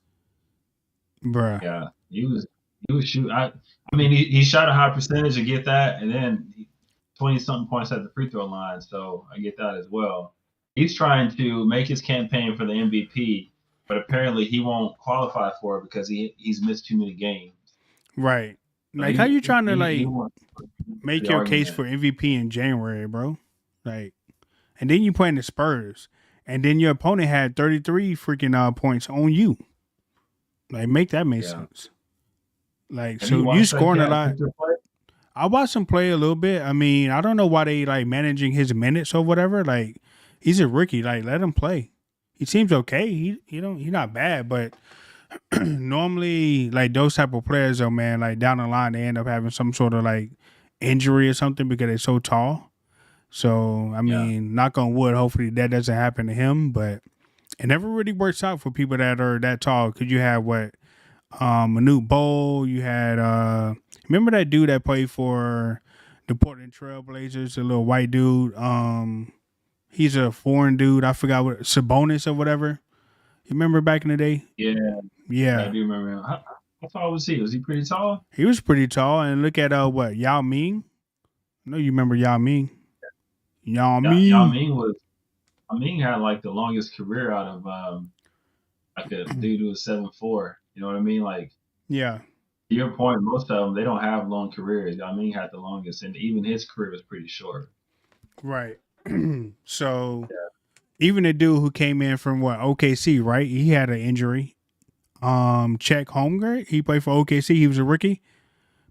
Bruh. Yeah, he was shooting. I mean, he shot a high percentage to get that, and then 20 something points at the free throw line. So I get that as well. He's trying to make his campaign for the MVP, but apparently he won't qualify for it because he's missed too many games. Right. So Like, how you trying to, he like, wants make the your case argument. for MVP in January, bro? Like, and then you playing the Spurs, and then your opponent had 33 freaking points on you. Like, make that make Yeah. sense. Like, Have so you watched that scoring a cat lot. Victor play? I watched him play a little bit. I mean, I don't know why they like managing his minutes or whatever. Like, he's a rookie. Like, let him play. He seems okay. He's not bad, but normally like those type of players, though, man, like down the line they end up having some sort of like injury or something because they're so tall. So I Yeah. mean, knock on wood, hopefully that doesn't happen to him. But it never really works out for people that are that tall. Cause you have Manute Bol, you had remember that dude that played for the Portland Trailblazers, the little white dude. He's a foreign dude. I forgot what Sabonis or whatever. You remember back in the day? Yeah, I Yeah. do remember him. How tall was he? Was he pretty tall? He was pretty tall. And look at Yao Ming. I know you remember Yao Ming. Yao Yao Ming. Ming had like the longest career out of like a dude who was 7'4". You know what I mean? Like Yeah. to your point, most of them they don't have long careers. Yao Ming had the longest, and even his career was pretty short. Right. So even the dude who came in from OKC, right? He had an injury. Chet Holmgren, he played for OKC. He was a rookie.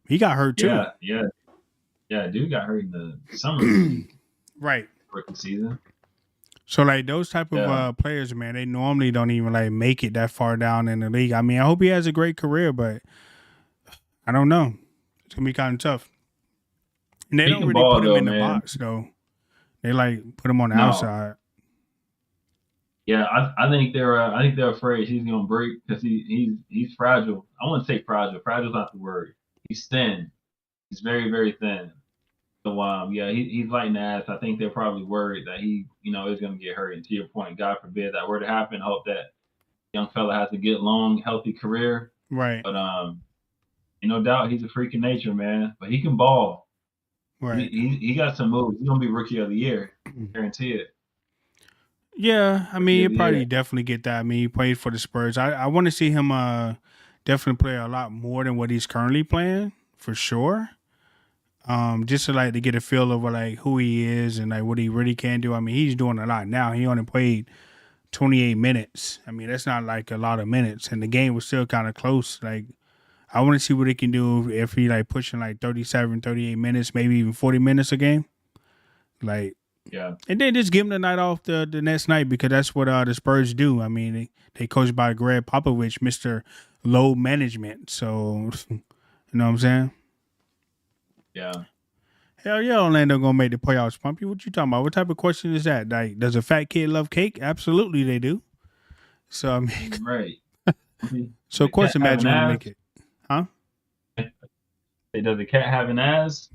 He got hurt too. Yeah. Dude got hurt in the summer league Right. rookie season. So like those type of Yeah. players, man, they normally don't even like make it that far down in the league. I mean, I hope he has a great career, but I don't know. It's gonna be kind of tough. And they He don't can really ball, put him though, in the man. box though. They like put him on the No. outside. Yeah, I think they're afraid he's gonna break because he's fragile. I wouldn't say fragile. Fragile's not the word. He's thin. He's very, very thin. So yeah, he's lighting ass. I think they're probably worried that he is gonna get hurt. And to your point, God forbid that were to happen. Hope that young fella has a good, long, healthy career. Right. But no doubt he's a freak of nature, man. But he can ball. Right. He got some moves. He's gonna be rookie of the year. Guarantee it. Yeah, I mean, Yeah, you probably yeah. definitely get that. I mean, he played for the Spurs. I want to see him definitely play a lot more than what he's currently playing for sure. Just to like to get a feel of like who he is and like what he really can do. I mean, he's doing a lot now. He only played 28 minutes. I mean, that's not like a lot of minutes, and the game was still kind of close. Like, I want to see what he can do if he like pushing like 37, 38 minutes, maybe even 40 minutes a game. Like. Yeah. And then just give him the night off the next night because that's what the Spurs do. I mean, they coached by Greg Popovich, Mr. Load Management. So, you know what I'm saying? Yeah. Hell yeah, Orlando gonna make the playoffs. Pumpy, what you talking about? What type of question is that? Like, does a fat kid love cake? Absolutely, they do. So I mean, Right. so of course, The cat have imagine an want to ass? make it, huh? Does the cat have an ass?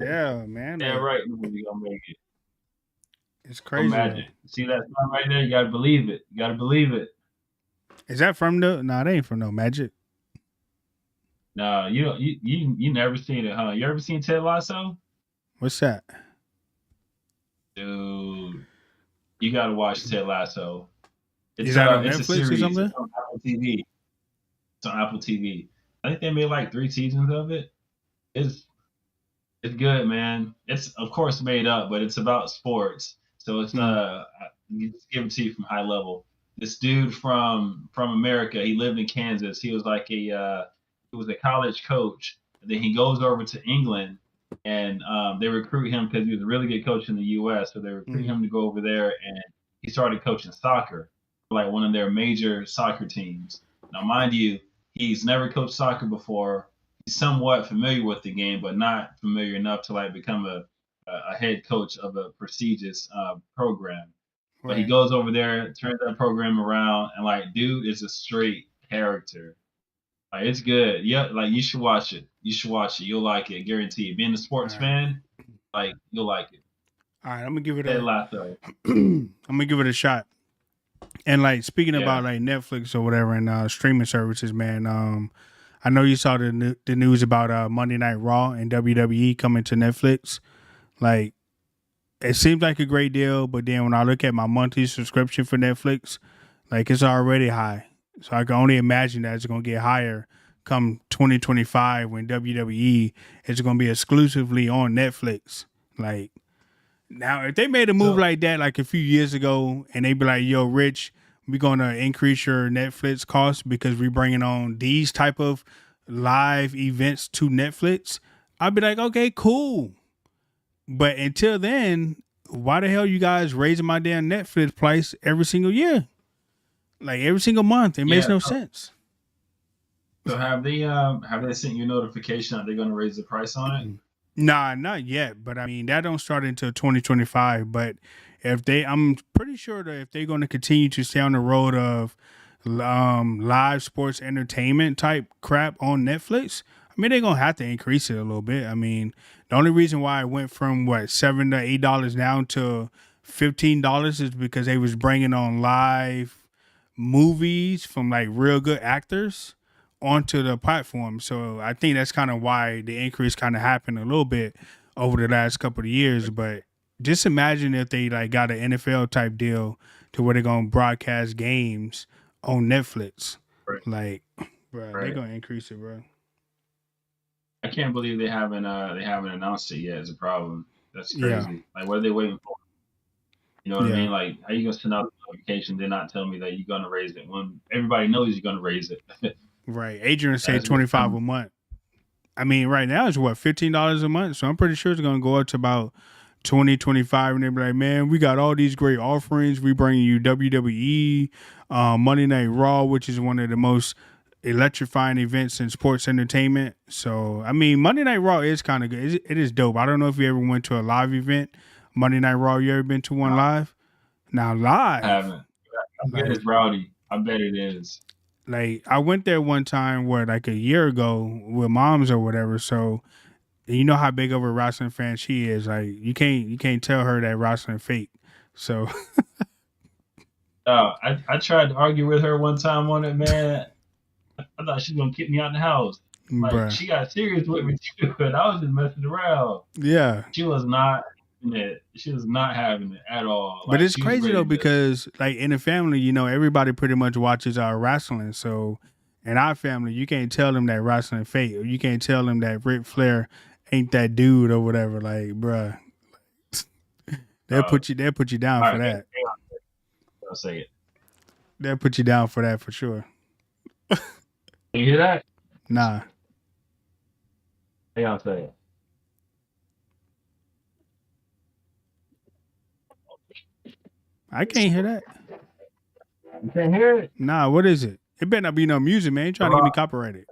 Yeah, man. Yeah, like, right. You're gonna make it. It's Go crazy. Magic. See that sign right there? You gotta believe it. You gotta believe it. Is that from the? No, they ain't from no Magic. No, you never seen it, huh? You ever seen Ted Lasso? What's that? Dude, you gotta watch Ted Lasso. Is that on it's a Netflix or series. something? It's on Apple TV. It's on Apple TV. I think they made like 3 seasons of it. It's good, man. It's of course made up, but it's about sports. So it's you just give it to you from high level. This dude from America, he lived in Kansas. He was like he was a college coach. And then he goes over to England, and they recruit him because he was a really good coach in the U.S. So they recruit him to go over there, and he started coaching soccer. like one of their major soccer teams. Now, mind you, he's never coached soccer before. He's somewhat familiar with the game, but not familiar enough to like become a head coach of a prestigious program. But he Right. goes over there, turns that program around, and like, dude is a straight character. Like, it's good. Yeah, like you should watch it. You should watch it. You'll like it, guaranteed. Being a All sports right. fan, like you'll like it. All right. I'm gonna give it Ted a. Lasso. I'm gonna give it a shot. And like speaking Yeah. about like Netflix or whatever and streaming services, man. I know you saw the news about Monday Night Raw and WWE coming to Netflix. Like, it seems like a great deal, but then when I look at my monthly subscription for Netflix, like it's already high. So I can only imagine that it's gonna get higher come 2025 when WWE is gonna be exclusively on Netflix. Like, now, if they made a move So like that like a few years ago, and they be like, "Yo, Rich, we're gonna increase your Netflix cost because we're bringing on these type of live events to Netflix," I'd be like, "Okay, cool." But until then, why the hell you guys raising my damn Netflix price every single year, like every single month? It makes yeah. no sense. So have they sent you a notification that they're gonna raise the price on it? Nah, not yet. But I mean, that don't start until 2025. But if they, I'm pretty sure that if they're going to continue to stay on the road of live sports entertainment type crap on Netflix, I mean, they're gonna have to increase it a little bit. I mean, the only reason why it went from what $7 to $8 down to $15 is because they was bringing on live movies from like real good actors onto the platform. So I think that's kind of why the increase kind of happened a little bit over the last couple of years. But just imagine if they like got an NFL type deal to where they're gonna broadcast games on Netflix. Right. Like, bro, they're Right. gonna increase it, bro. I can't believe they haven't announced it yet. Is a problem. That's Yeah, crazy. Like, what are they waiting for? You know what I yeah, mean? Like, how you gonna send out a notification? They're not telling me that you're gonna raise it when everybody knows you're gonna raise it. right. Adrian said That's 25 a month. I mean, right now it's what $15 a month, so I'm pretty sure it's gonna go up to about 2025, and they be like, man, we got all these great offerings. We bring you WWE, Monday Night Raw, which is one of the most electrifying events in sports entertainment. So, I mean, Monday Night Raw is kind of good. It is dope. I don't know if you ever went to a live event, Monday Night Raw. You ever been to one live? Now, I live, haven't. I bet like, it's rowdy. I bet it is. like I went there one time, where like a year ago with moms or whatever. So you know how big of a wrestling fan she is. Like you can't tell her that wrestling fake. So I tried to argue with her one time on it, man. I thought she was gonna kick me out the house. Like, bruh, she got serious with me too, and I was just messing around. yeah. She was not having it. She was not having it at all. But Like, it's she was crazy though ready to. because like in the family, everybody pretty much watches our wrestling. So in our family, you can't tell them that wrestling fake, or you can't tell them that Ric Flair ain't that dude or whatever. Like, bruh, Uh, they'll put you down all for right, that. I'll say it. They'll put you down for that for sure. You hear that? Nah, Hey, I'll say it. I can't hear that. You can't hear it? Nah, what is it? It better not be no music, man. You The trying to get me Rock, copyrighted.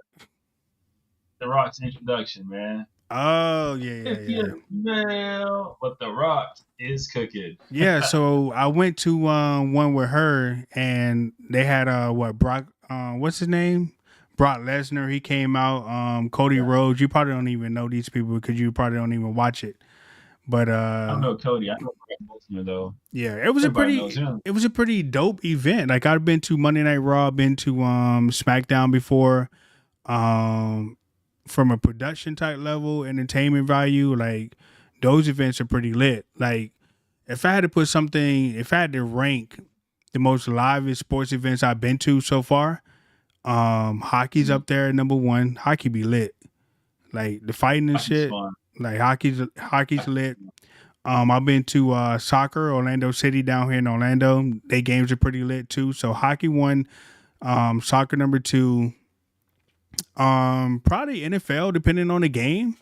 the Rock's introduction, man. Oh yeah, yeah, If yeah. you smell what the Rock is cooking. Yeah, so I went to one with her, and they had what Brock, what's his name, Brock Lesnar. He came out. Cody Yeah. Rhodes. You probably don't even know these people because you probably don't even watch it. But I don't know Cody. I know Brock Lesnar though. yeah, Everybody knows him. it was a pretty dope event. Like, I've been to Monday Night Raw, been to SmackDown before. Um, from a production type level, entertainment value, like those events are pretty lit. Like, if I had to put something, if I had to rank the most livest sports events I've been to so far, hockey's Mhm. up there at number one. Hockey be lit, like the fighting and Hockey's shit. fun. Like, hockey's lit. I've been to soccer, Orlando City down here in Orlando. They games are pretty lit too. So hockey one, soccer number two, probably NFL depending on the game,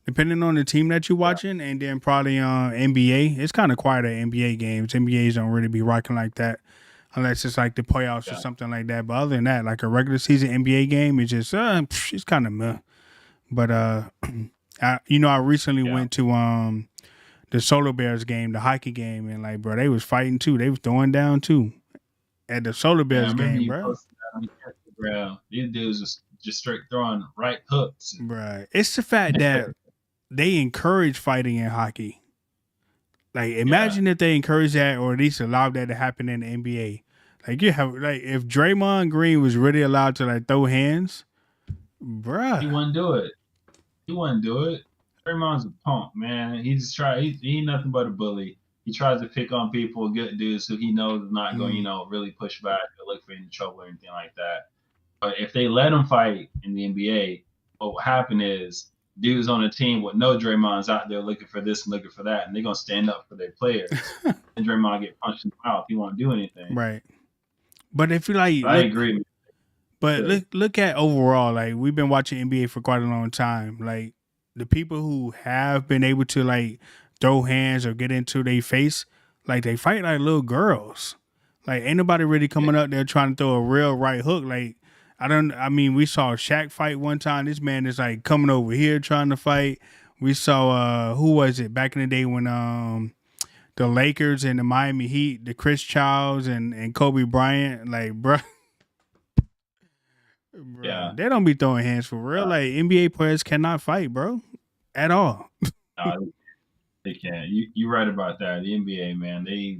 depending on the team that you're Yeah. watching, and then probably NBA. It's kind of quiet at NBA games. NBAs don't really be rocking like that. unless it's like the playoffs or Yeah. something like that. But other than that, like a regular season NBA game is just it's kind of meh. But I recently Yeah. went to the Solar Bears game, the hockey game, and like, bro, they was fighting too. They was throwing down too at the Solar And I Bears remember game, you bro. posted that on Instagram. These dudes just straight throwing right hooks. Bruh. It's the fact that they encourage fighting in hockey. Like, imagine if they encourage that, or at least allow that to happen in the NBA. Like, you have like if Draymond Green was really allowed to like throw hands, He bruh. wouldn't do it. He wouldn't do it. Draymond's a punk, man. He just try. He ain't nothing but a bully. He tries to pick on people, good dudes who he knows is not going, really push back or look for any trouble or anything like that. But if they let him fight in the NBA, what will happen is dudes on the team with no Draymond's out there looking for this and looking for that, and they're gonna stand up for their players. And Draymond get punched in the mouth. He won't do anything. Right. But if you like, I agree. But look at overall, like we've been watching NBA for quite a long time. Like the people who have been able to like throw hands or get into their face, like they fight like little girls. Like ain't nobody really coming up there trying to throw a real right hook. Like I mean, we saw Shaq fight one time. This man is like coming over here trying to fight. We saw who was it back in the day when the Lakers and the Miami Heat, the Chris Childs and Kobe Bryant, like bruh. Bro, Yeah. they don't be throwing hands for real. Like NBA players cannot fight, bro, at all. They can't. You're right about that. The NBA, man, they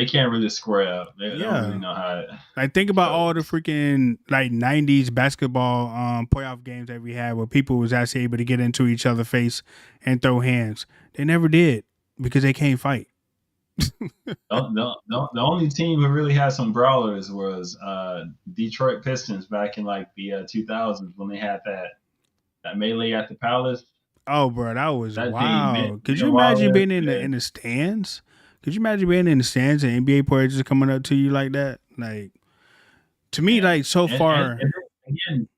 can't really square up. They don't really know how. Like think about all the freaking like '90s basketball playoff games that we had where people was actually able to get into each other's face and throw hands. They never did because they can't fight. The only team who really had some brawlers was Detroit Pistons back in like the 2000s when they had that melee at the Palace. Oh, bro, that was That wow. team, Could you imagine being in the stands? Could you imagine being in the stands and NBA players just coming up to you like that? Like to me, like so far. And again,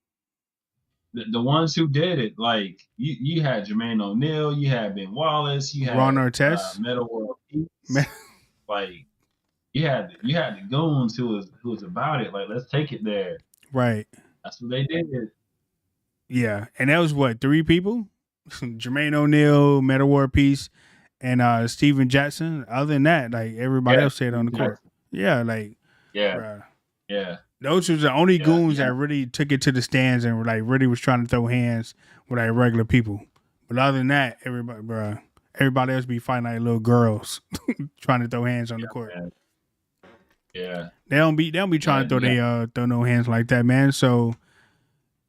the ones who did it, like you had Jermaine O'Neal, you had Ben Wallace, you had Ron Artest, Metal World Peace. Like you had the goons who was about it. Like let's take it there. Right. That's what they did. Yeah, and that was what 3 people: Jermaine O'Neal, Metal World Peace, and Steven Jackson. Other than that, like everybody else stayed on the court. Yeah, like yeah. Those was the only goons that really took it to the stands and were like really was trying to throw hands with like regular people. But other than that, everybody else be fighting like little girls trying to throw hands on the court. Man. Yeah. They don't be trying to throw no hands like that, man. So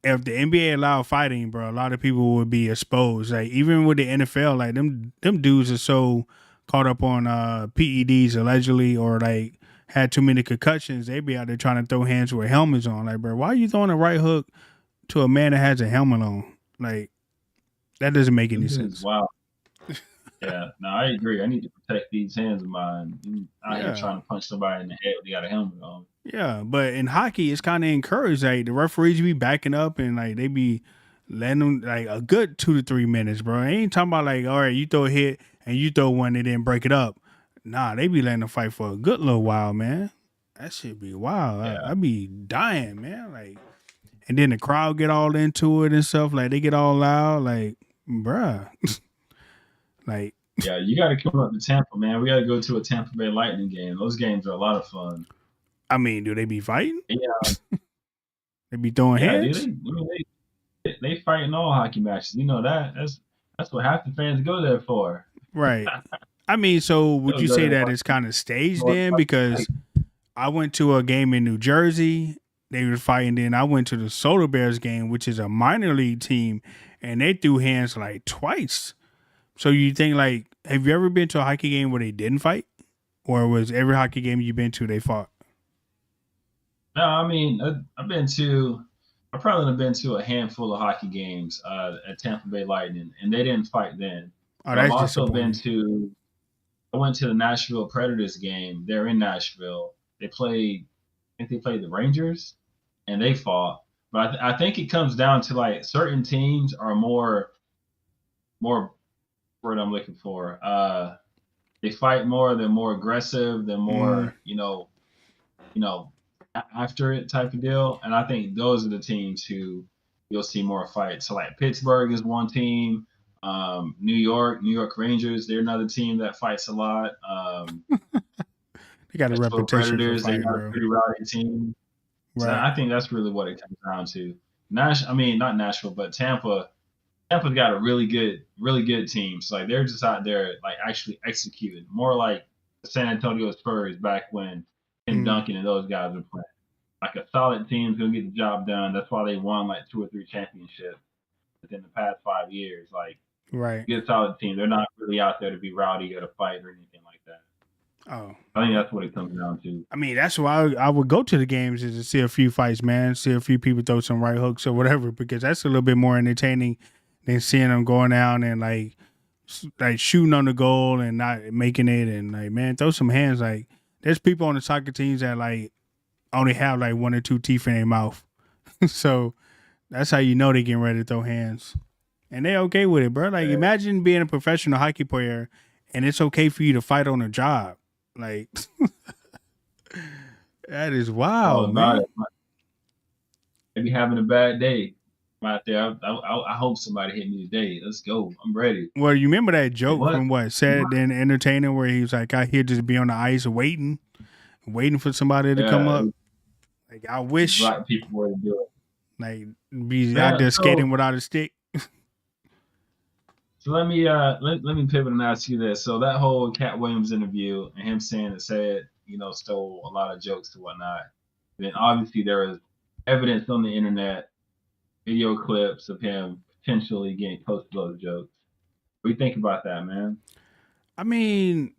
if the NBA allowed fighting, bro, a lot of people would be exposed. Like even with the NFL, like them dudes are so caught up on PEDs allegedly or like had too many concussions, they be out there trying to throw hands with helmets on. Like, bro, why are you throwing a right hook to a man that has a helmet on? Like, that doesn't make any sense. Wow. Yeah, no, I agree. I need to protect these hands of mine. I'm out here trying to punch somebody in the head when they got a helmet on. Yeah, but in hockey, it's kind of encouraged. Like the referees be backing up and like they be letting them like a good 2 to 3 minutes, bro. I ain't talking about like, all right, you throw a hit and you throw one and then break it up. Nah, they be letting them fight for a good little while, man. That shit be wild. Yeah. I be dying, man. Like, and then the crowd get all into it and stuff. Like they get all loud. Like, bruh. Like, yeah, you got to come up to Tampa, man. We got to go to a Tampa Bay Lightning game. Those games are a lot of fun. I mean, do they be fighting? Yeah, they be throwing hands. They fight in all hockey matches. You know that. That's what half the fans go there for. Right. I mean, so would you say that it's kind of staged then? Because I went to a game in New Jersey. They were fighting. Then I went to the Solar Bears game, which is a minor league team, and they threw hands like twice. So you think like, have you ever been to a hockey game where they didn't fight, or was every hockey game you've been to they fought? No, I mean I probably have been to a handful of hockey games at Tampa Bay Lightning, and they didn't fight then. Oh, I've also I went to the Nashville Predators game. They're in Nashville. I think they played the Rangers, and they fought. But I think it comes down to like certain teams are more word I'm looking for. They fight more. They're more aggressive. They're more, after it type of deal. And I think those are the teams who you'll see more fights. So like Pittsburgh is one team. New York Rangers, they're another team that fights a lot. They got a Nashville reputation for Predators, they're fighting, not a bro. pretty rowdy team. So Right. I think that's really what it comes down to. Not Nashville, but Tampa. Tampa's got a really good team. So like they're just out there like actually executing. More like the San Antonio Spurs back when Tim Mm, Duncan and those guys were playing. Like a solid team's gonna get the job done. That's why they won like 2 or 3 championships within the past 5 years. Like right. get a solid team. They're not really out there to be rowdy or to fight or anything like that. Oh. I think that's what it comes down to. I mean, that's why I would go to the games is to see a few fights, man. See a few people throw some right hooks or whatever, because that's a little bit more entertaining than seeing them going out and like shooting on the goal and not making it. And like, man, throw some hands. Like, there's people on the soccer teams that like only have like 1 or 2 teeth in their mouth, so that's how you know they getting ready to throw hands, and they okay with it, bro. Like, Yeah. imagine being a professional hockey player and it's okay for you to fight on a job, like. That is All wild, about man. it. Maybe having a bad day. I'm out there. I hope somebody hit me today. Let's go. I'm ready. Well, you remember that Like, joke what? from what Saturday and Entertainer where he was like, "I here just be on the ice waiting, waiting for somebody to come Yeah, up." Like, I wish, black people were to do it. like, be out Yeah. there skating without a stick. So let me pivot and ask you this. So that whole Cat Williams interview and him saying that said stole a lot of jokes and whatnot. Then obviously there was evidence on the internet, video clips of him potentially getting close to those jokes. What do you think about that, man? I mean,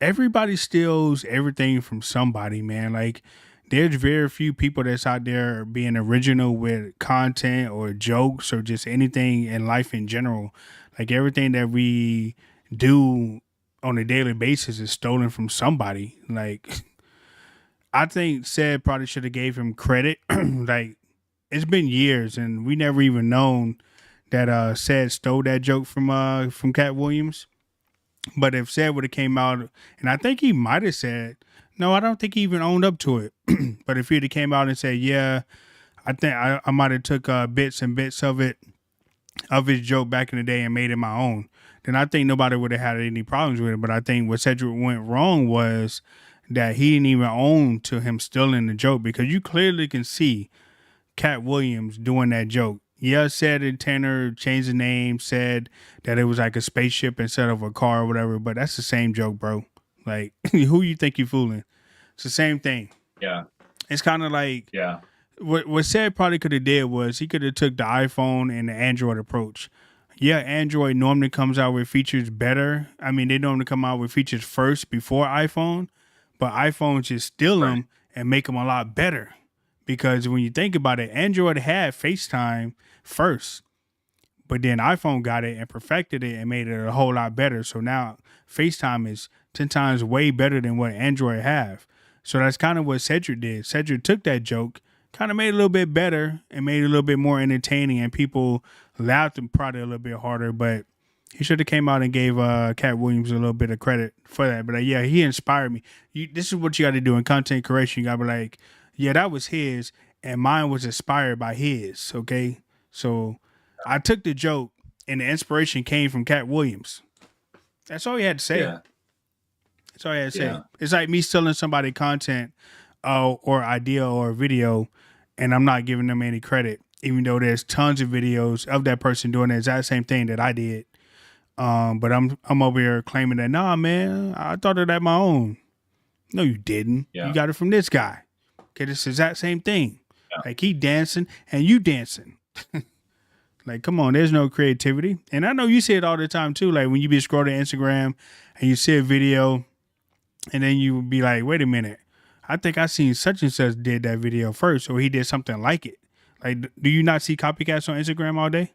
everybody steals everything from somebody, man. Like, there's very few people that's out there being original with content or jokes or just anything in life in general. Like, everything that we do on a daily basis is stolen from somebody. Like, I think said probably should have gave him credit. Like, it's been years and we never even known that said stole that joke from Cat Williams. But if said would have came out, and I think he might have said, no, I don't think he even owned up to it. But if he'd have came out and said, yeah, I think I might have took bits and bits of it, of his joke back in the day and made it my own, then I think nobody would have had any problems with it. But I think what Cedric went wrong was that he didn't even own to him stealing the joke, because you clearly can see Cat Williams doing that joke. Yeah, said and Tanner changed the name, said that it was like a spaceship instead of a car or whatever, but that's the same joke, bro. Like, who you think you fooling? It's the same thing. Yeah, It's kind of like yeah, what said probably could have did was he could have took the iPhone and the Android approach. Yeah, Android normally comes out with features better. I mean, they normally come out with features first before iPhone, but iPhone just steal right, them and make them a lot better. Because when you think about it, Android had FaceTime first, but then iPhone got it and perfected it and made it a whole lot better. So now FaceTime is 10 times way better than what Android have. So that's kind of what Cedric did. Cedric took that joke, kind of made it a little bit better and made it a little bit more entertaining, and people laughed and probably a little bit harder. But he should have came out and gave Cat Williams a little bit of credit for that. But yeah, he inspired me. This is what you got to do in content creation. You got to be like, yeah, that was his, and mine was inspired by his. Okay, so I took the joke, and the inspiration came from Cat Williams. That's all he had to say. yeah, That's all he had to say. yeah, It's like me stealing somebody content or idea or video, and I'm not giving them any credit, even though there's tons of videos of that person doing the exact same thing that I did. But I'm over here claiming that, nah, man, I thought of that my own. No, you didn't. yeah, You got it from this guy. Okay, it's the exact same thing. yeah. Like, he dancing and you dancing. Like, come on, there's no creativity. And I know you see it all the time too. Like, when you be scrolling Instagram and you see a video, and then you would be like, wait a minute, I think I seen such and such did that video first, or he did something like it. Like, do you not see copycats on Instagram all day?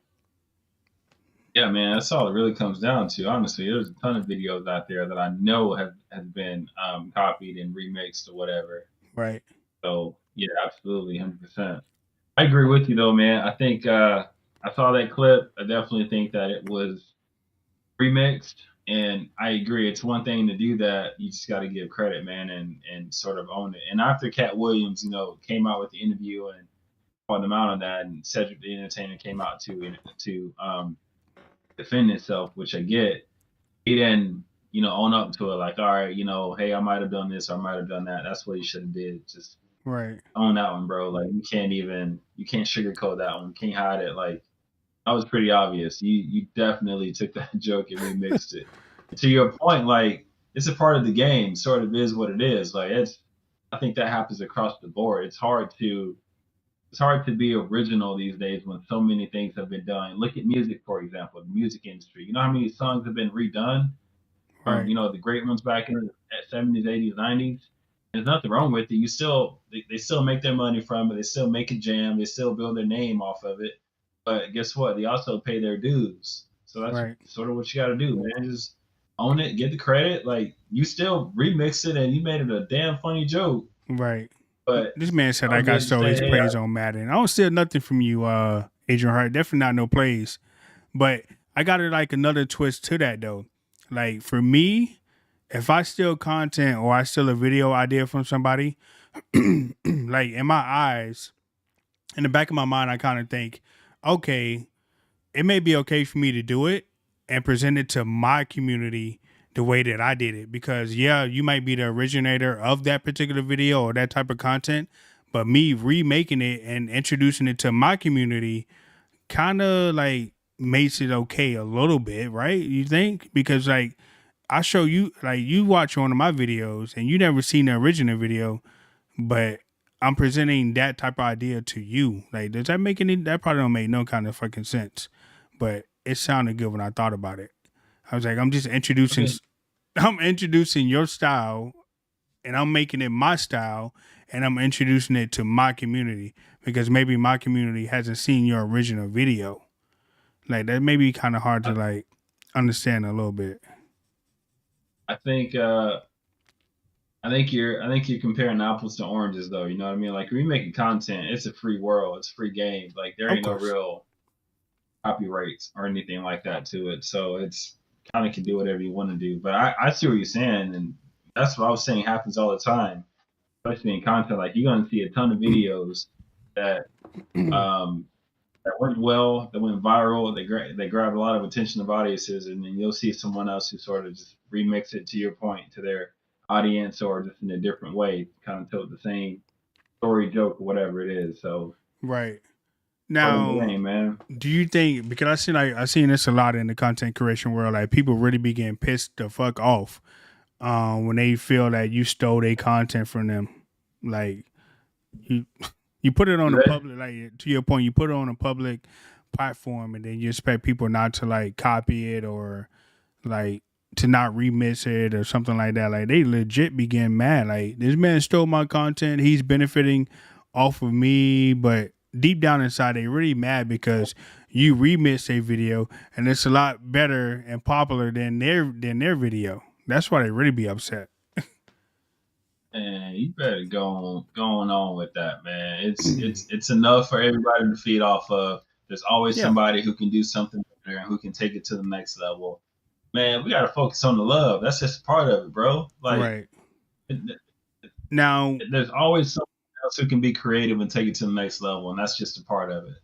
Yeah, man, that's all it really comes down to. Honestly, there's a ton of videos out there that I know have been copied and remixed or whatever. Right. So yeah, absolutely, 100%. I agree with you though, man. I think I saw that clip. I definitely think that it was remixed, And I agree. It's one thing to do that. You just got to give credit, man, and sort of own it. And after Cat Williams, came out with the interview and called them out on that, and Cedric the Entertainer came out to defend himself, which I get. He didn't, own up to it. Like, all right, hey, I might have done this, or I might have done that. That's what he should have did. Just Right. own that one, bro. Like, you can't sugarcoat that one. You can't hide it. Like, that was pretty obvious. You definitely took that joke and remixed it. And to your point, like, it's a part of the game. Sort of is what it is. Like, I think that happens across the board. It's hard to be original these days when so many things have been done. Look at music, for example, the music industry. You know how many songs have been redone from Right. the great ones back in the 70s, 80s, 90s. There's nothing wrong with it. They still make their money from it. They still make a jam. They still build their name off of it. But guess what? They also pay their dues. So that's Right. sort of what you got to do, man. Just own it, get the credit. Like, you still remix it and you made it a damn funny joke. Right. But This man said I don't got get to stole say, his hey, praise on Madden. I don't steal nothing from you, Adrian Hart. Definitely not no plays. But I got it like another twist to that though. Like for me, if I steal content or I steal a video idea from somebody, like in my eyes, in the back of my mind, I kind of think, okay, it may be okay for me to do it and present it to my community the way that I did it. Because yeah, you might be the originator of that particular video or that type of content, but me remaking it and introducing it to my community kind of like makes it okay a little bit, right? You think? Because like I show you, like you watch one of my videos and you never seen the original video, but I'm presenting that type of idea to you. Like, does that make any? That probably don't make no kind of fucking sense, but it sounded good when I thought about it. I was like, okay, I'm introducing your style, and I'm making it my style, and I'm introducing it to my community because maybe my community hasn't seen your original video. Like that may be kind of hard to I, like understand a little bit. I think I think you're comparing apples to oranges though. You know what I mean? Like, remaking content, it's a free world, it's a free game. Like, there Of ain't no course, real copyrights or anything like that to it. So it's kind of can do whatever you want to do. But I see what you're saying, and that's what I was saying happens all the time, especially in content. Like, you're gonna see a ton of videos that um that went well, that went viral, they grabbed a lot of attention of audiences, and then you'll see someone else who sort of just remix it to your point to their audience, or just in a different way, kind of told the same story, joke, or whatever it is. So right part of the now. game, man. Do you think because I seen this a lot in the content creation world, like people really be getting pissed the fuck off when they feel that you stole their content from them. Like you you put it on a That- public, like to your point, you put it on a public platform and then you expect people not to like copy it or like to not remix it or something like that. Like they legit be getting mad. Like this man stole my content. He's benefiting off of me, but deep down inside they really mad because you remix a video and it's a lot better and popular than their video. That's why they really be upset. And you better going on with that, man. It's enough for everybody to feed off of. There's always Yeah. somebody who can do something better and who can take it to the next level. Man, we gotta focus on the love. That's just part of it, bro. Like, Right. Now, there's always someone else who can be creative and take it to the next level, and that's just a part of it.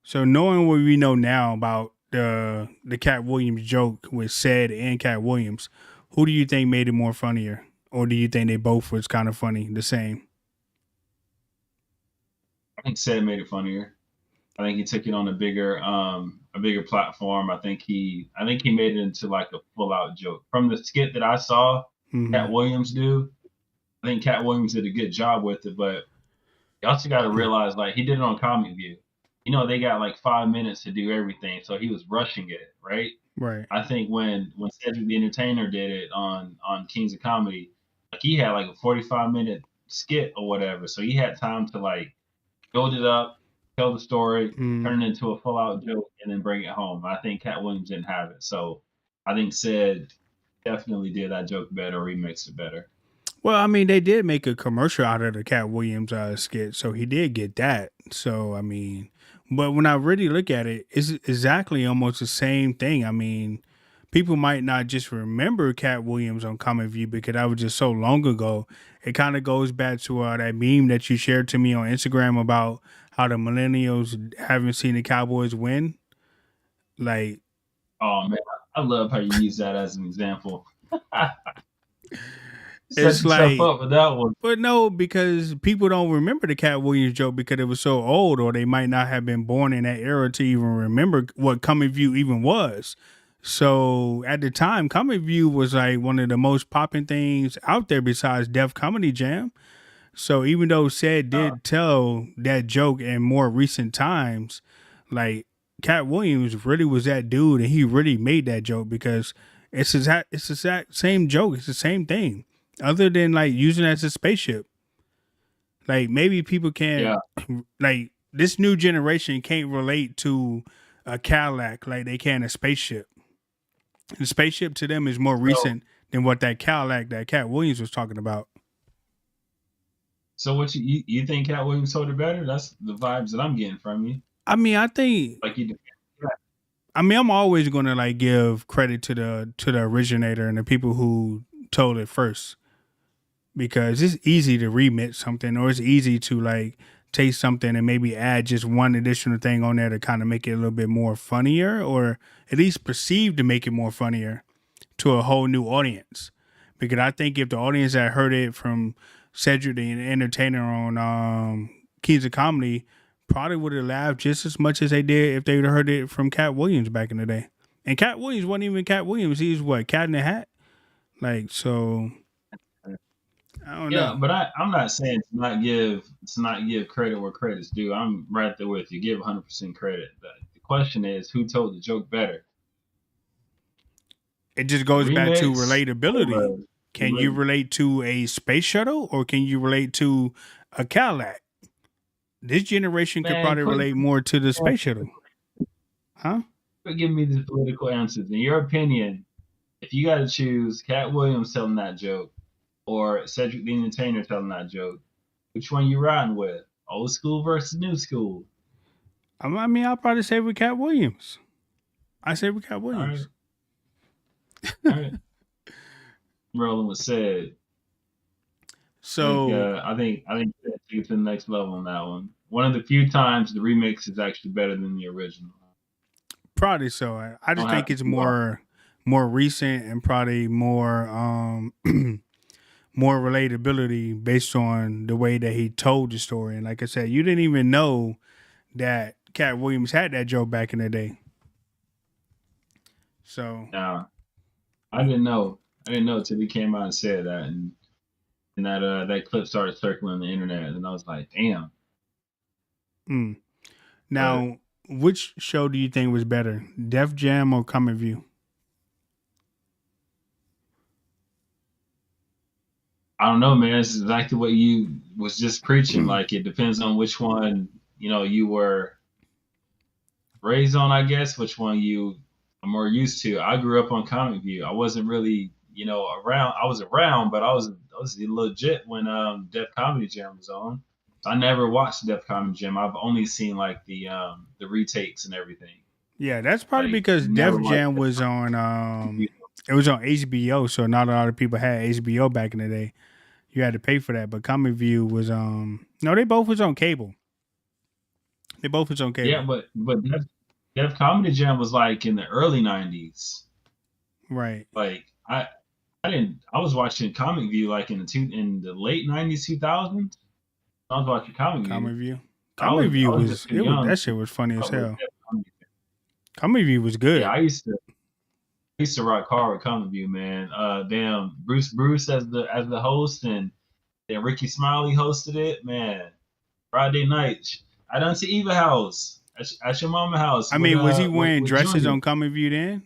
so knowing what we know now about the Cat Williams joke with Said and Cat Williams, who do you think made it more funnier, or do you think they both was kind of funny, the same? I think Sid made it funnier. I think he took it on a bigger platform. I think he made it into like a full out joke. From the skit that I saw Mm-hmm. Cat Williams do, I think Cat Williams did a good job with it, but you also got to realize, like, he did it on Comic View. They got like 5 minutes to do everything, so he was rushing it, right? Right. I think when Cedric the Entertainer did it on Kings of Comedy, like, he had like a 45-minute skit or whatever, so he had time to like build it up, tell the story, Mm. turn it into a full out joke, and then bring it home. I think Cat Williams didn't have it, so I think Sid definitely did that joke better, remixed it better. Well, I mean, they did make a commercial out of the Cat Williams skit, so he did get that. So, I mean, but when I really look at it, it's exactly almost the same thing. I mean, people might not just remember Cat Williams on Comic View because that was just so long ago. It kind of goes back to that meme that you shared to me on Instagram about how the millennials haven't seen the Cowboys win. Like, oh man, I love how you use that as an example. Set it's yourself like, up with that one. but no, because people don't remember the Cat Williams joke because it was so old, or they might not have been born in that era to even remember what Comic View even was. So at the time, Comic View was like one of the most popping things out there besides Def Comedy Jam. So even though Said did tell that joke in more recent times, like Cat Williams really was that dude, and he really made that joke because it's the exact same joke. It's the same thing, other than like using it as a spaceship. Like maybe people can't, like this new generation can't relate to a Cadillac like they can a spaceship. The spaceship to them is more recent than what that Cadillac that Cat Williams was talking about. So what you think Cat Williams told it better? That's the vibes that I'm getting from you. I mean, I think Like you. I mean, I'm always gonna like give credit to the originator and the people who told it first, because it's easy to remix something, or it's easy to like take something and maybe add just one additional thing on there to kind of make it a little bit more funnier, or at least perceived to make it more funnier to a whole new audience. Because I think if the audience that heard it from Cedric the Entertainer on Keys of Comedy probably would have laughed just as much as they did if they would have heard it from Cat Williams back in the day. And Cat Williams wasn't even Cat Williams. He was what, Cat in the Hat? Like, so I don't know. Yeah, but I'm not saying to not give credit where credit's due. I'm right there with you. Give 100% credit. The question is, who told the joke better? It just goes back to Remix relatability. Can you relate to a space shuttle, or can you relate to a Cadillac? This generation could probably relate more to the space shuttle. Huh? Give me the political answers. In your opinion, if you got to choose Cat Williams telling that joke or Cedric the Entertainer telling that joke, which one you riding with? Old school versus new school? I mean, I'll probably say with Cat Williams. I say with Cat Williams. All right. Rolling with Said. So I think take it to the next level on that one. One of the few times the remix is actually better than the original. Probably so. I just think it's more recent and probably more more relatability based on the way that he told the story. And like I said, you didn't even know that Cat Williams had that joke back in the day. So yeah, I didn't know until he came out and said that, and that clip started circling the internet, and I was like, damn. Now, which show do you think was better, Def Jam or Comic View? I don't know, man. It's exactly what you was just preaching. Like, it depends on which one, you were raised on, I guess, which one you are more used to. I grew up on Comic View. I wasn't really, around. I was around, but I was legit when Def Comedy Jam was on. I never watched Def Comedy Jam. I've only seen like the retakes and everything. Yeah, that's probably because Def Jam was on it was on HBO, so not a lot of people had HBO back in the day. You had to pay for that, but Comic View was no, they both was on cable. They both was on cable. Yeah, but Def Comedy Jam was like in the early 90s. Right. Like I was watching Comic View like in the late 90s, 2000s. I was watching Comic View. Comic View was that shit was funny as hell. Comic View was good. Yeah, I used to rock hard with Comic View, man. Damn, Bruce as the host, and then Ricky Smiley hosted it, man. Friday night, I done see Eva house at your mama house. I mean, was he wearing dresses Junior on Comic View then?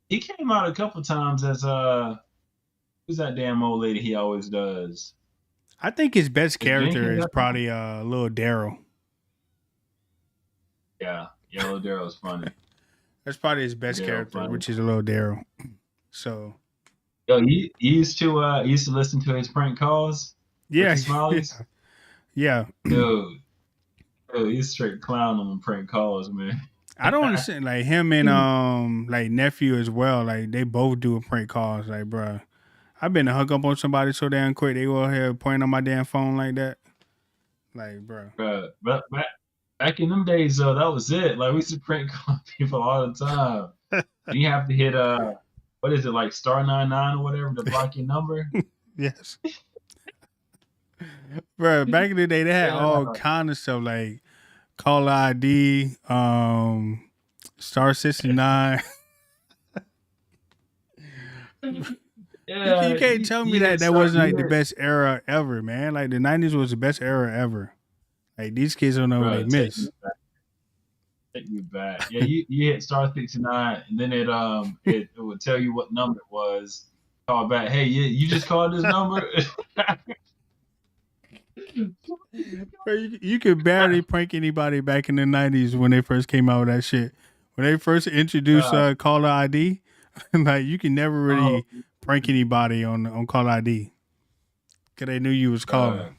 He came out a couple times as who's that damn old lady he always does? I think his best character is probably Lil Daryl. Yeah, Lil Daryl's funny. That's probably his best character, which is Lil Daryl. So, yo, he used to listen to his prank calls. Yeah, yeah. Dude, he's straight clown on them prank calls, man. I don't understand. Like him and like nephew as well. Like they both do prank calls. Like, bruh, I've been hung up on somebody so damn quick. They go ahead pointing on my damn phone like that. Like, bruh. But back in them days, though, that was it. Like we used to prank call people all the time. You have to hit what is it, like *99 or whatever to block your number? Yes. Bruh, back in the day they had Yeah. all kind of stuff like call ID, *69. Yeah, You can't tell me that wasn't like the best era ever, man. Like the 90s was the best era ever. Like these kids don't know what they miss. Take me back. Yeah, you hit *69 and then it would tell you what number it was. Call back. Hey, you just called this number? Bro, you could barely prank anybody back in the 90s when they first came out with that shit. When they first introduced caller ID, like you can never really prank anybody on caller ID because they knew you was calling.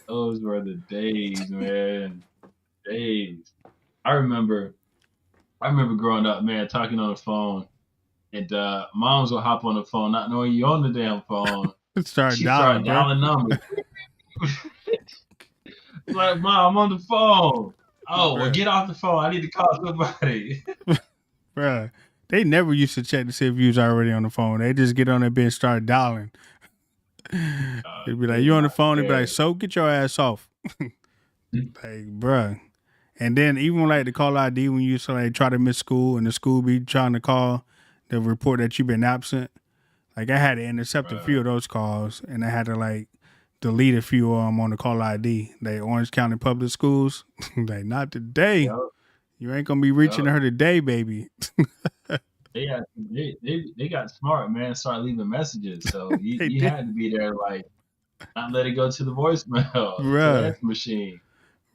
Those were the days, man. Days. I remember growing up, man, talking on the phone, and moms would hop on the phone, not knowing you on the damn phone. Start dialing numbers. Like, Mom, I'm on the phone. Oh, well, get off the phone. I need to call somebody. Bruh, they never used to check to see if you was already on the phone. They just get on that bed and start dialing. They'd be like, you on the phone? They'd be like, so get your ass off. Like, bruh. And then even like the call ID when you used to like try to miss school and the school be trying to call the report that you've been absent. Like I had to intercept a few of those calls and I had to like delete a few of them on the call ID. Like Orange County Public Schools. Like not today. Yep. You ain't gonna be reaching her today, baby. They got smart, man. Start leaving messages. So you had to be there, like not let it go to the voicemail, to the machine.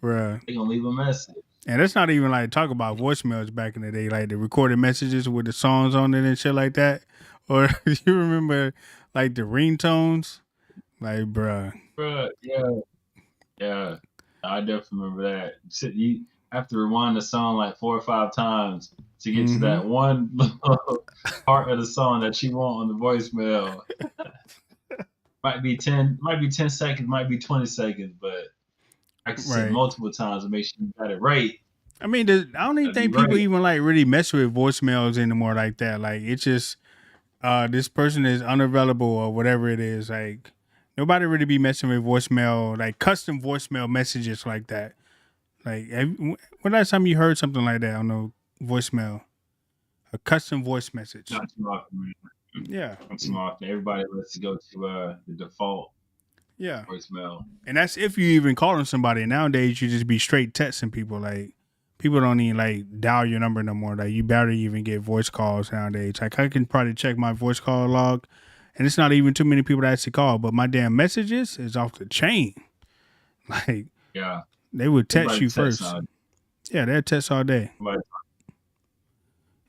Bruh. They gonna leave a message. And that's not even like talk about voicemails back in the day, like the recorded messages with the songs on it and shit like that. Or you remember like the ringtones? Like, bruh, yeah. I definitely remember that. You have to rewind the song like 4 or 5 times to get to that one part of the song that you want on the voicemail. might be 10 seconds, might be 20 seconds, but I can say multiple times to make sure you got it right. I mean, I don't even think people even like really mess with voicemails anymore like that. Like it's just this person is unavailable or whatever it is. Like nobody really be messing with voicemail, like custom voicemail messages like that. Like when last time you heard something like that on the voicemail? A custom voice message. Not too often, man. Yeah. Not too often. Everybody lets it go to the default. Yeah. Voicemail. And that's if you even calling somebody. Nowadays, you just be straight texting people. Like, people don't even, like, dial your number no more. Like, you barely even get voice calls nowadays. Like, I can probably check my voice call log, and it's not even too many people that actually call, but my damn messages is off the chain. Like, yeah, they would text you first. Yeah, they'll text all day.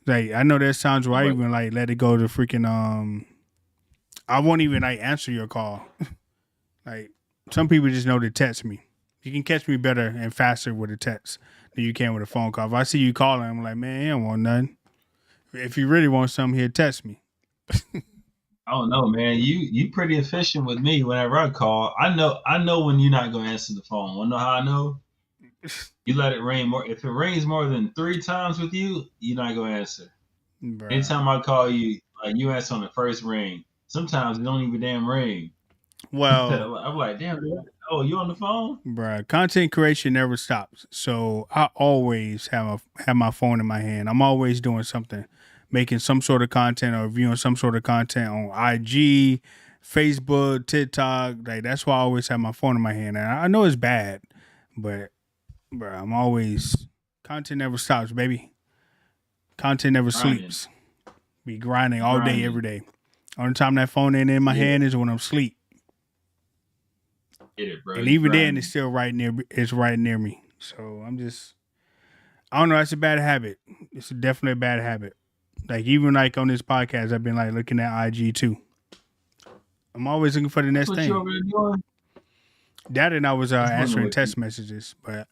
Like, I know that sounds right. Even, like, let it go to freaking, I won't even, like, answer your call. Like, some people just know to text me. You can catch me better and faster with a text than you can with a phone call. If I see you calling, I'm like, man, he don't want nothing. If you really want something, he'll text me. I don't know, man. You pretty efficient with me whenever I call. I know when you're not gonna answer the phone. Wanna know how I know? You let it ring more. If it rings more than 3 times with you, you're not gonna answer. Bruh. Anytime I call you, like you answer on the first ring. Sometimes it don't even damn ring. Well, I'm like, damn, dude. Oh, you on the phone? Bruh, content creation never stops. So I always have my phone in my hand. I'm always doing something, making some sort of content or viewing some sort of content on IG, Facebook, TikTok. Like that's why I always have my phone in my hand. And I know it's bad, but bruh, I'm always content never stops, baby. Content never sleeps. Be grinding all day, every day. Only time that phone ain't in my hand is when I'm asleep. Get it, bro. And even then, it's still right near. It's right near me. So I don't know. That's a bad habit. It's definitely a bad habit. Like even like on this podcast, I've been like looking at IG too. I'm always looking for the next thing. You over there doing? That and I was answering text messages, but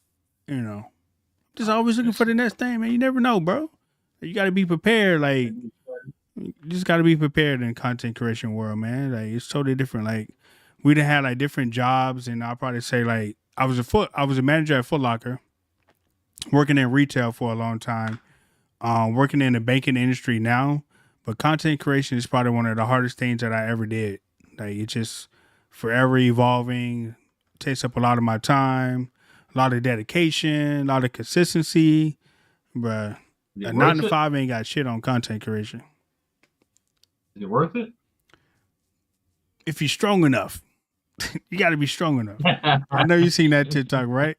you know, just always looking for the next thing, man. You never know, bro. You got to be prepared. Like, you just got to be prepared in content creation world, man. Like, it's totally different. Like, we done had like different jobs, and I'll probably say like I was a manager at Foot Locker, working in retail for a long time, working in the banking industry now. But content creation is probably one of the hardest things that I ever did. Like, it's just forever evolving, takes up a lot of my time, a lot of dedication, a lot of consistency. Bruh, a 9 to 5 ain't got shit on content creation. Is it worth it? If you're strong enough, you got to be strong enough. I know you seen that TikTok, right?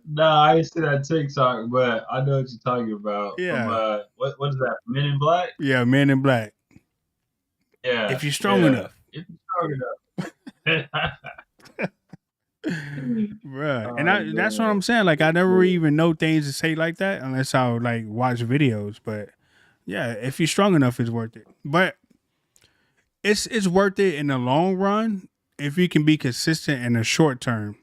No, I ain't see that TikTok, but I know what you're talking about. Yeah. From, what is that? Men in Black? Yeah, Men in Black. Yeah. If you're strong enough. If you're strong enough. Bruh. And that's what I'm saying. Like, I never even know things to say like that unless I would like watch videos. But yeah, if you're strong enough, it's worth it. But it's worth it in the long run if you can be consistent in the short term.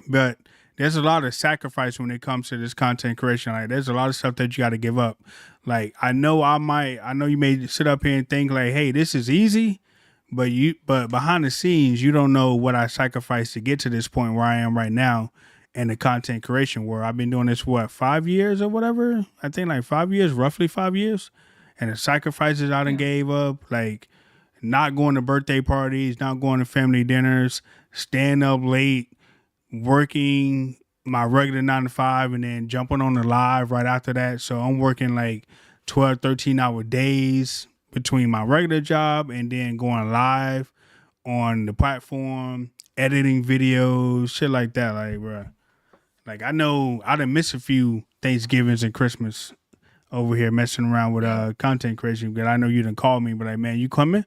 But there's a lot of sacrifice when it comes to this content creation. Like, there's a lot of stuff that you got to give up. Like, I know you may sit up here and think like, hey, this is easy, but behind the scenes, you don't know what I sacrificed to get to this point where I am right now in the content creation world. I've been doing this, 5 years or whatever? I think like 5 years, roughly 5 years. And the sacrifices I done gave up, like not going to birthday parties, not going to family dinners, staying up late, working my regular 9 to 5 and then jumping on the live right after that. So I'm working like 12, 13 hour days between my regular job and then going live on the platform, editing videos, shit like that. Like, bro, like I know I done missed a few Thanksgivings and Christmas over here messing around with content creation because I know you done called me, but like, man, you coming?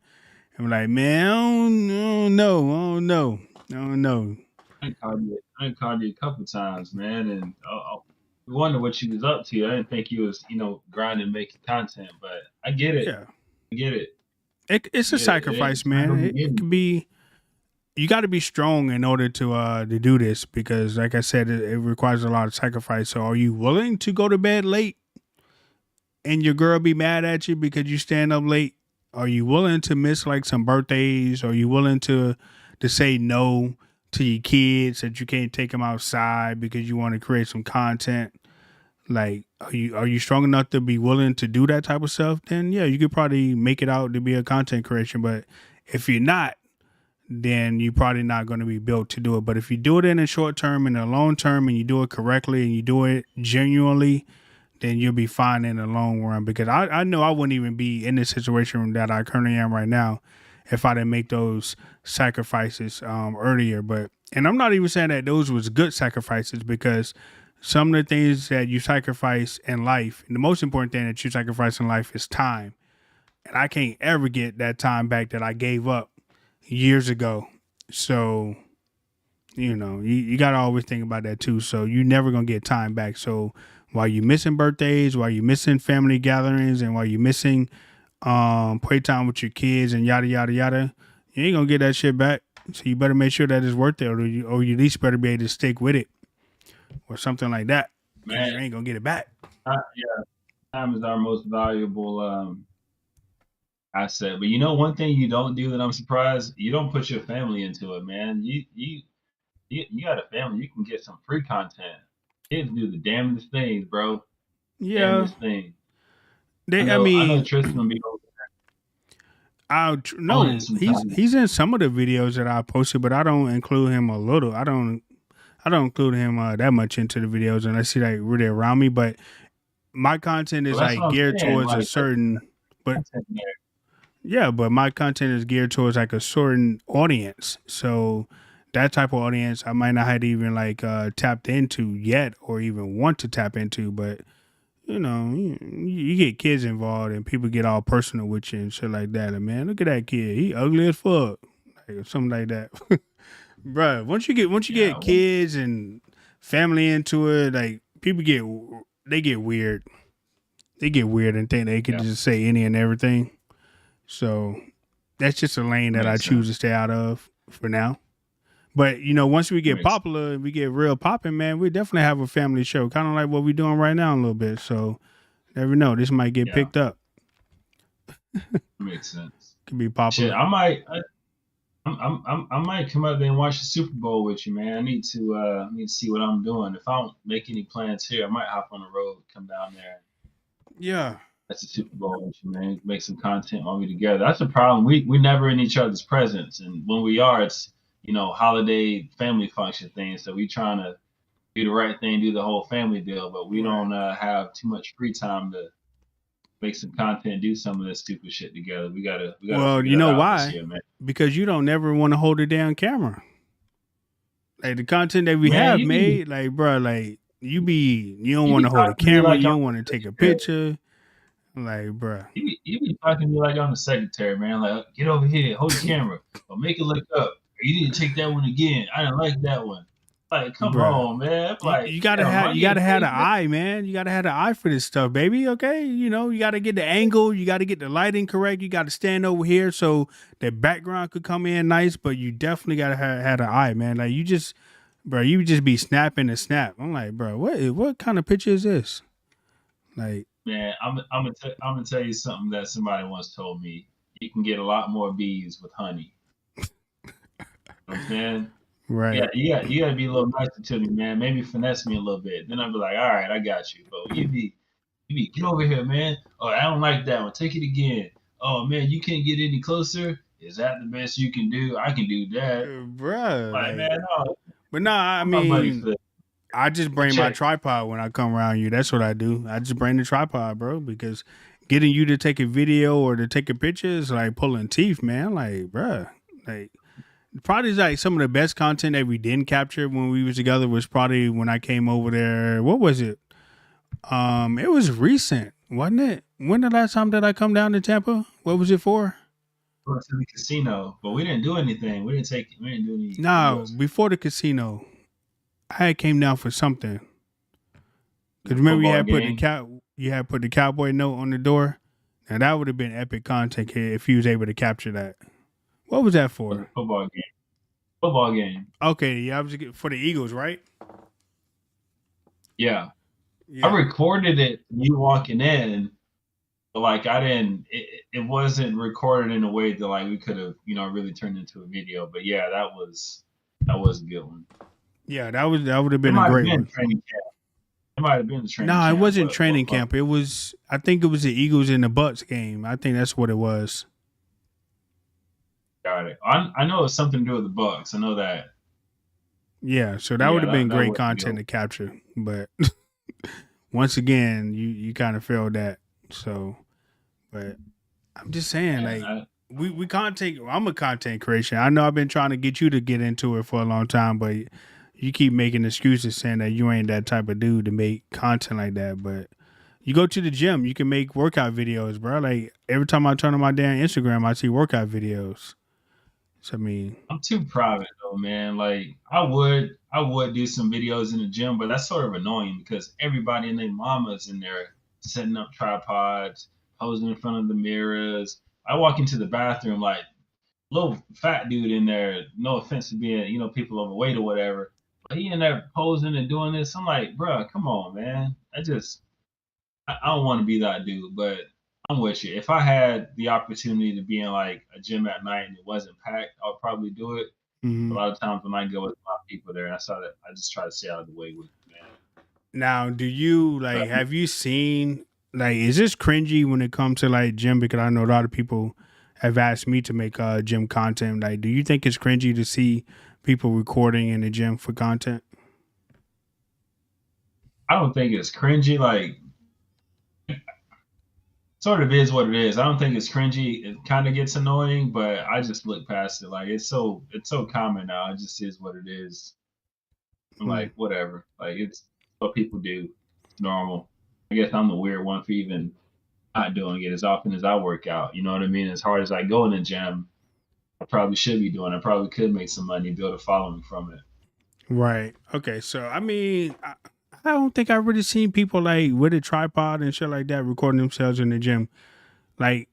I'm like, man, I don't know. I called you a couple times, man, and I wonder what you was up to. I didn't think you was, grinding, making content, but I get it. Yeah, I get it. It's a sacrifice, man. It can be. You got to be strong in order to do this because, like I said, it requires a lot of sacrifice. So, are you willing to go to bed late, and your girl be mad at you because you stand up late? Are you willing to miss like some birthdays? Are you willing to say no to your kids that you can't take them outside because you want to create some content? Like, are you strong enough to be willing to do that type of stuff? Then yeah, you could probably make it out to be a content creation. But if you're not, then you're probably not going to be built to do it. But if you do it in the short term and the long term and you do it correctly and you do it genuinely, then you'll be fine in the long run. Because I know I wouldn't even be in this situation that I currently am right now if I didn't make those sacrifices earlier. And I'm not even saying that those was good sacrifices because some of the things that you sacrifice in life, and the most important thing that you sacrifice in life is time. And I can't ever get that time back that I gave up years ago. So, you got to always think about that too. So you're never going to get time back. So while you're missing birthdays, while you're missing family gatherings, and while you're missing playtime with your kids and yada, yada, yada, you ain't going to get that shit back. So you better make sure that it's worth it, or you at least better be able to stick with it or something like that. Man, you ain't going to get it back. Time is our most valuable asset. But one thing you don't do that I'm surprised, you don't put your family into it, man. You got a family, you can get some free content. Kids do the damnedest things, bro. Yeah. Damnedest thing. I know Tristan will be over there. He's in some of the videos that I posted, but I don't include him a little. I don't include him that much into the videos unless he's like really around me. But my content is geared towards a certain, but my content is geared towards like a certain audience. So that type of audience I might not have even tapped into yet or even want to tap into. But you get kids involved and people get all personal with you and shit like that. And man, look at that kid, he ugly as fuck, like something like that. Bruh, once you get kids and family into it, like people get weird. They get weird and think they can just say any and everything. So that's just a lane that I choose to stay out of for now. But once we get Makes popular, we get real popping, man. We definitely have a family show, kind of like what we're doing right now a little bit. So never know, this might get yeah, picked up. makes sense. Could be Shit, popular. I might come out there and watch the Super Bowl with you, man. I need to see what I'm doing. If I don't make any plans here, I might hop on the road, come down there. Yeah. That's the Super Bowl with you, man. Make some content while we together. That's the problem. We never in each other's presence, and when we are, it's holiday family function things. So we trying to do the right thing, do the whole family deal, but we Right. don't have too much free time to make some content, do some of this stupid shit together. We gotta Well, figure you that know out this why? year, man. Because you don't never want to hold a damn camera. Like the content that we Man, have made, like bro, like you don't you want be to hold a talking to me camera, like you I'm don't the want to take a secretary. picture, like bro. You be talking to me like I'm the secretary, man. Like, get over here, hold the camera, or make it look up. Or you need to take that one again. I didn't like that one. Like, come Bruh. on, man. Like, You gotta damn, have run your the face. eye, man. You gotta have the eye for this stuff, baby. Okay, you gotta get the angle, you gotta get the lighting correct. You gotta stand over here so the background could come in nice, but you definitely gotta have the eye, man. Like you just be snapping and snap. I'm like, bro, what kind of picture is this? Like, Man, I'm gonna tell you something that somebody once told me. You can get a lot more bees with honey. You know what I'm saying? right, You gotta be a little nicer to me, man. Maybe finesse me a little bit. Then I'll be like, all right, I got you. But get over here, man. Oh, I don't like that one. Take it again. Oh man, you can't get any closer. Is that the best you can do? I can do that. bruh. Like, man, no, But nah, I I'm not money for mean, that. I just bring my Check. tripod when I come around you. That's what I do. I just bring the tripod, bro, because getting you to take a video or to take a picture is like pulling teeth, man. Like, bruh, like probably like some of the best content that we didn't capture when we was together was probably when I came over there. What was it? It was recent, wasn't it? When the last time did I come down to Tampa? What was it for? Go to the casino, but we didn't do anything. We didn't do any No, videos. before the casino. I had came down for something. The Cause remember football you had put the cowboy note on the door. Now that would have been epic content if you was able to capture that. What was that the for? football game. Football game. Okay, yeah, I was for the Eagles, right? Yeah. Yeah. I recorded it you walking in, but like I didn't it wasn't recorded in a way that like we could have, really turned into a video. But yeah, that was a good one. Yeah, that would have It been a might have great been one. training camp. It might have been the training No, camp. it wasn't but- training but- camp. It was I think it was the Eagles and the Bucks game. I think that's what it was. Got it. I know it's something to do with the Bucks. I know that. Yeah, so that Yeah, would have been that great would be content to capture. But once again, you kind of failed that. So, but I'm just saying, like I- we content. I'm a content creation. I know I've been trying to get you to get into it for a long time, but you keep making excuses saying that you ain't that type of dude to make content like that. But you go to the gym, you can make workout videos, bro. Like every time I turn on my damn Instagram, I see workout videos. So I mean, I'm too private though, man. Like I would do some videos in the gym, but that's sort of annoying because everybody and their mamas in there setting up tripods, posing in front of the mirrors. I walk into the bathroom like little fat dude in there. No offense to being, people overweight or whatever, but he in there posing and doing this. I'm like, bro, come on, man. I don't want to be that dude, but I'm with you. If I had the opportunity to be in like a gym at night and it wasn't packed, I would probably do it. mhm. A lot of times when I go with my people there, I just try to stay out of the way with it, man. Now, do you like? Have you seen like? Is this cringy when it comes to like gym? Because I know a lot of people have asked me to make gym content. Like, do you think it's cringy to see people recording in the gym for content? I don't think it's cringy. Like, sort of is what it is. I don't think it's cringy. It kind of gets annoying, but I just look past it. Like, it's so common now. It just is what it is. I'm like, whatever. Like, it's what people do. It's normal. I guess I'm the weird one for even not doing it as often as I work out. You know what I mean? As hard as I go in the gym, I probably should be doing. I probably could make some money, build a following from it. Right. Okay. So I mean, I don't think I've really seen people like with a tripod and shit like that recording themselves in the gym. Like,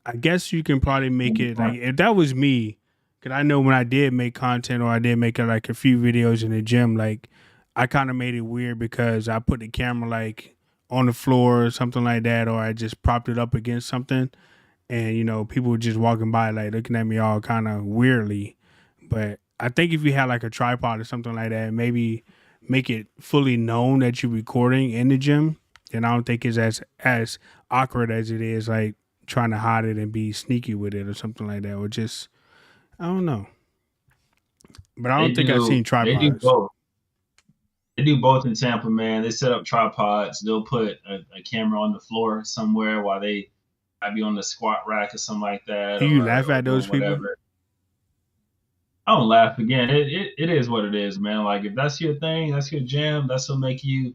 I guess you can probably make it like if that was me, Cause I know when I did make content or I did make like a few videos in the gym, like I kind of made it weird because I put the camera like on the floor or something like that, or I just propped it up against something, and people were just walking by like looking at me all kind of weirdly. But I think if you had like a tripod or something like that, maybe make it fully known that you're recording in the gym, then I don't think it's as awkward as it is like trying to hide it and be sneaky with it or something like that, or just I don't know. But I They don't think I've seen do. They do tripods. both. They do both in Tampa, man. They set up tripods. They'll put a camera on the floor somewhere while they might be on the squat rack or something like that, Do you laugh or at those doing people? whatever. I don't laugh again. It is what it is, man. Like if that's your thing, that's your jam, that's what make you,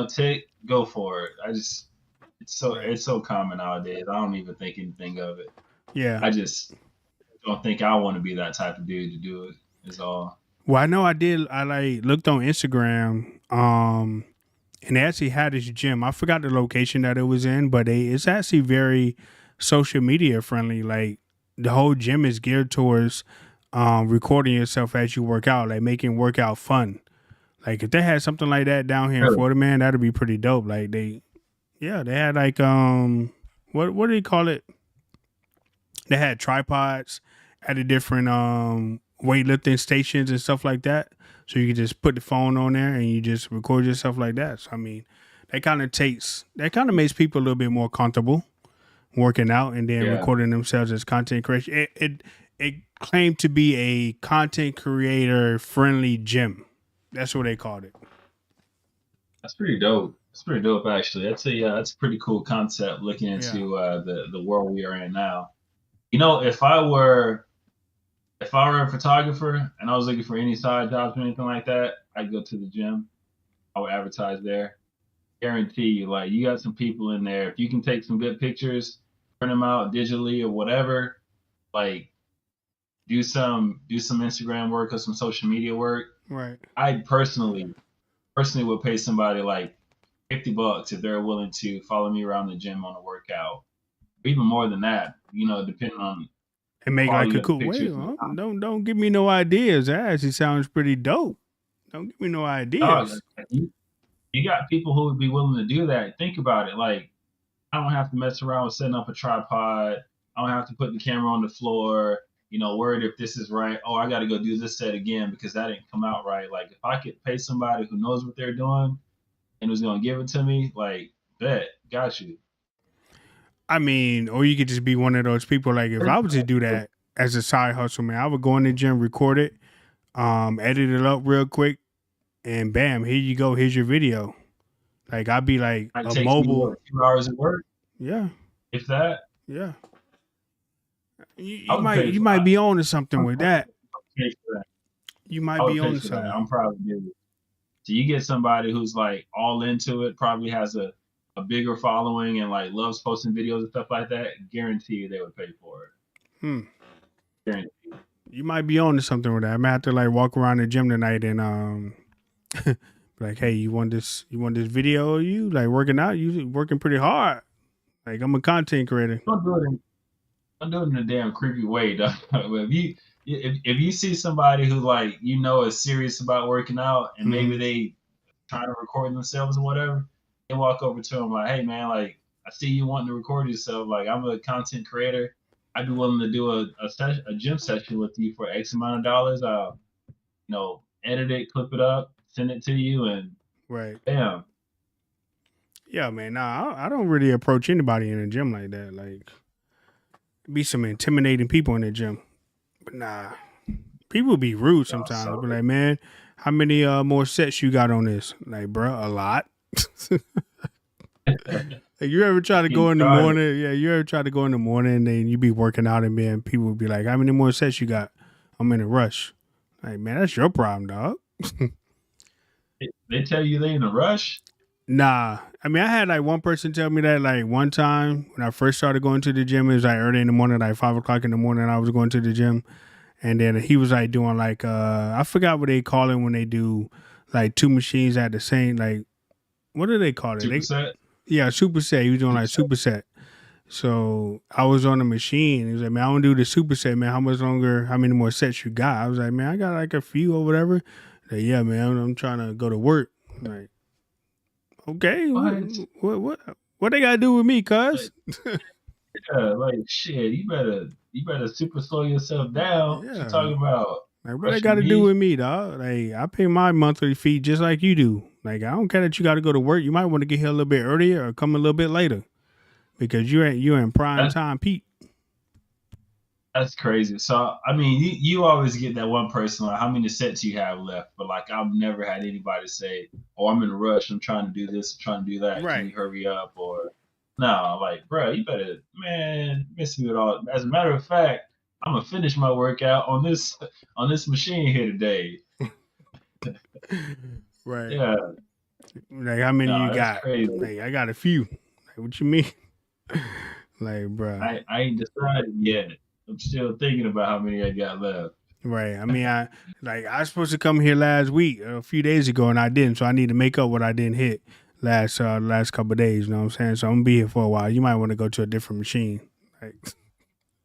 tick, go for it. Right. It's so common nowadays. I don't even think anything of it. Yeah. I just don't think I want to be that type of dude to do it. Is all. Well, I know I did. I like looked on Instagram, and they actually had this gym. I forgot the location that it was in, but it's actually very social media friendly. Like the whole gym is geared towards recording yourself as you work out, like making workout fun. Like if they had something like that down here in Really? Florida, man, that'd be pretty dope. Like they had like what do you call it? They had tripods at the different weightlifting stations and stuff like that. So you can just put the phone on there and you just record yourself like that. So I mean, that kind of makes people a little bit more comfortable working out and then Yeah. recording themselves as content creation. It claimed to be a content creator friendly gym. That's what they called it. That's pretty dope. It's pretty dope, actually. That's a pretty cool concept looking Yeah. into the world we are in now. If I were a photographer and I was looking for any side jobs or anything like that, I'd go to the gym. I would advertise there. Guarantee you, like you got some people in there. If you can take some good pictures, print them out digitally or whatever, like do some Instagram work or some social media work. Right. I personally would pay somebody like $50 if they're willing to follow me around the gym on a workout. Even more than that, depending on And make like quality a of the cool wait. pictures and the content. Don't give me no ideas. That actually sounds pretty dope. Don't give me no Dog, ideas. like, you got people who would be willing to do that. Think about it. Like, I don't have to mess around with setting up a tripod. I don't have to put the camera on the floor. Worried if this is right. Oh, I got to go do this set again because that didn't come out right. Like, if I could pay somebody who knows what they're doing and who's gonna give it to me, like, bet, got you. I mean, or you could just be one of those people. Like if I was to do that as a side hustle, man, I would go in the gym, record it, edit it up real quick, and bam, here you go. Here's your video. Like I'd be like Might a take me mobile. what, 2 hours of work, Yeah, if that. yeah. You, I you would might pay you for. might be on to something with I that. would pay for that. You I might would be pay on to for that. something. I'm proud to do it. So you get somebody who's like all into it, probably has a bigger following and like loves posting videos and stuff like that. Guarantee you they would pay for it. Hmm. Guarantee. You might be on to something with that. I might have to like walk around the gym tonight and like, hey, you want this? You want this video of you like working out? You working pretty hard. Like I'm a content creator. Don't do it in a damn creepy way, though. If you see somebody who like is serious about working out and maybe Mhm. they trying to record themselves or whatever, and walk over to them like, hey man, like I see you wanting to record yourself. Like I'm a content creator. I'd be willing to do a gym session with you for X amount of dollars. I'll edit it, clip it up, send it to you, and Right. bam. Yeah, man. Nah, I don't really approach anybody in the gym like that. Like, be some intimidating people in the gym. But nah, people be rude sometimes. They So be like, man, how many more sets you got on this? Like, bro, a lot. Like, you ever try to go keep in the trying it. morning? Yeah, you ever try to go in the morning and then you be working out and then people would be like, how many more sets you got? I'm in a rush. Like, man, that's your problem, dog. They tell you they in a rush. Nah, I mean, I had like one person tell me that like one time when I first started going to the gym. It was like early in the morning, like 5 o'clock in the morning. I was going to the gym, and then he was like doing like I forgot what they call it when they do like two machines at the same like what do they call it? They Superset. yeah superset. He was doing like Superset. superset. So I was on the machine. He was like, man, I want to do the superset, man. How many more sets you got? I was like, man, I got like a few or whatever. Like, yeah, man, I'm trying to go to work. I'm like, okay, What? what they got to do with me, cuz? Yeah, like shit, you better super slow yourself down. What you Yeah. talking about? Like, what they got Rushing to do me? with me, dog? Like, I pay my monthly fee just like you do. Like, I don't care that you got to go to work. You might want to get here a little bit earlier or come a little bit later because you're in prime That's time peak. that's crazy. So I mean, you always get that one person like how many sets you have left, but like I've never had anybody say, "Oh, I'm in a rush. I'm trying to do this. I'm trying to do that. Can Right. you hurry up?" Or no, like, bro, you better, man, miss me with all. As a matter of fact, I'm gonna finish my workout on this machine here today. Right. Yeah, Like, how many you no, that's got? crazy. Like, I got a few. Like, what you mean? Like, bruh. I ain't decided yet. I'm still thinking about how many I got left. Right. I mean, I was supposed to come here last week, a few days ago, and I didn't. So I need to make up what I didn't hit last couple of days. You know what I'm saying? So I'm gonna be here for a while. You might want to go to a different machine. Like,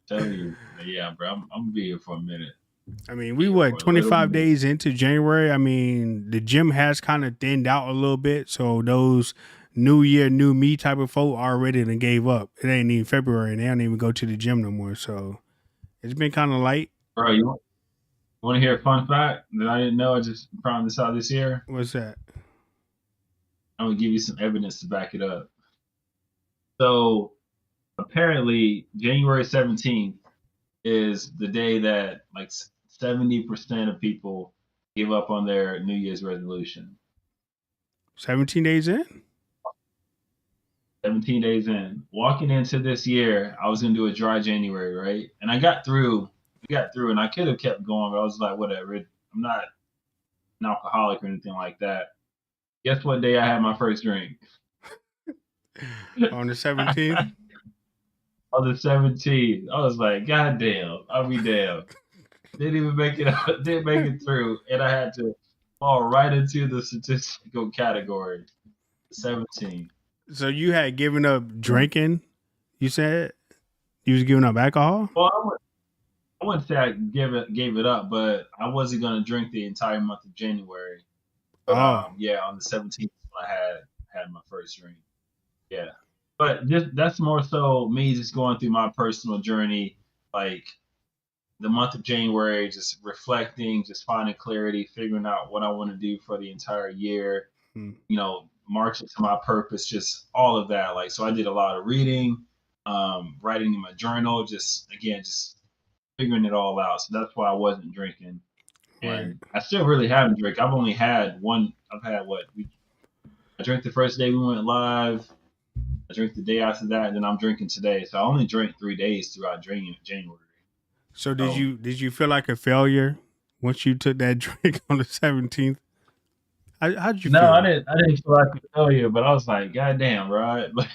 Tell you, yeah, bro, I'm gonna be here for a minute. I mean, Be we here for what a little 25 minute. days into January. I mean, the gym has kind of thinned out a little bit. So those new year, new me type of folk already done gave up. It ain't even February, and they don't even go to the gym no more. So it's been kind of light. Bro, you want to hear a fun fact that I didn't know? I just found this out this year. What's that? I'm gonna give you some evidence to back it up. So apparently, January 17th is the day that like 70% of people give up on their New Year's resolution. 17 days in? 17 days in. Walking into this year, I was gonna do a dry January, right? And I got through. We got through, and I could have kept going, but I was like, whatever. I'm not an alcoholic or anything like that. Guess what day I had my first drink? On the 17th? On the 17th. I was like, God damn, I'll be damned. Didn't even make it out, didn't make it through. And I had to fall right into the statistical category. 17. So you had given up drinking, you said? You was giving up alcohol? Well, I wouldn't say I gave it up, but I wasn't gonna drink the entire month of January. But Oh, yeah, on the 17th I had my first drink. Yeah. But that's more so me just going through my personal journey, like the month of January, just reflecting, just finding clarity, figuring out what I want to do for the entire year, hmm. marching to my purpose, just all of that. Like, so I did a lot of reading, writing in my journal, just again, just figuring it all out. So that's why I wasn't drinking. Right. And I still really haven't drank. I've only had one. I've had what? I drank the first day we went live. I drank the day after that, and then I'm drinking today. So I only drank 3 days throughout January. So So did you feel like a failure once you took that drink on the 17th? How'd you no, I feel? didn't. I didn't feel like a failure, but I was like, God damn, right? Like,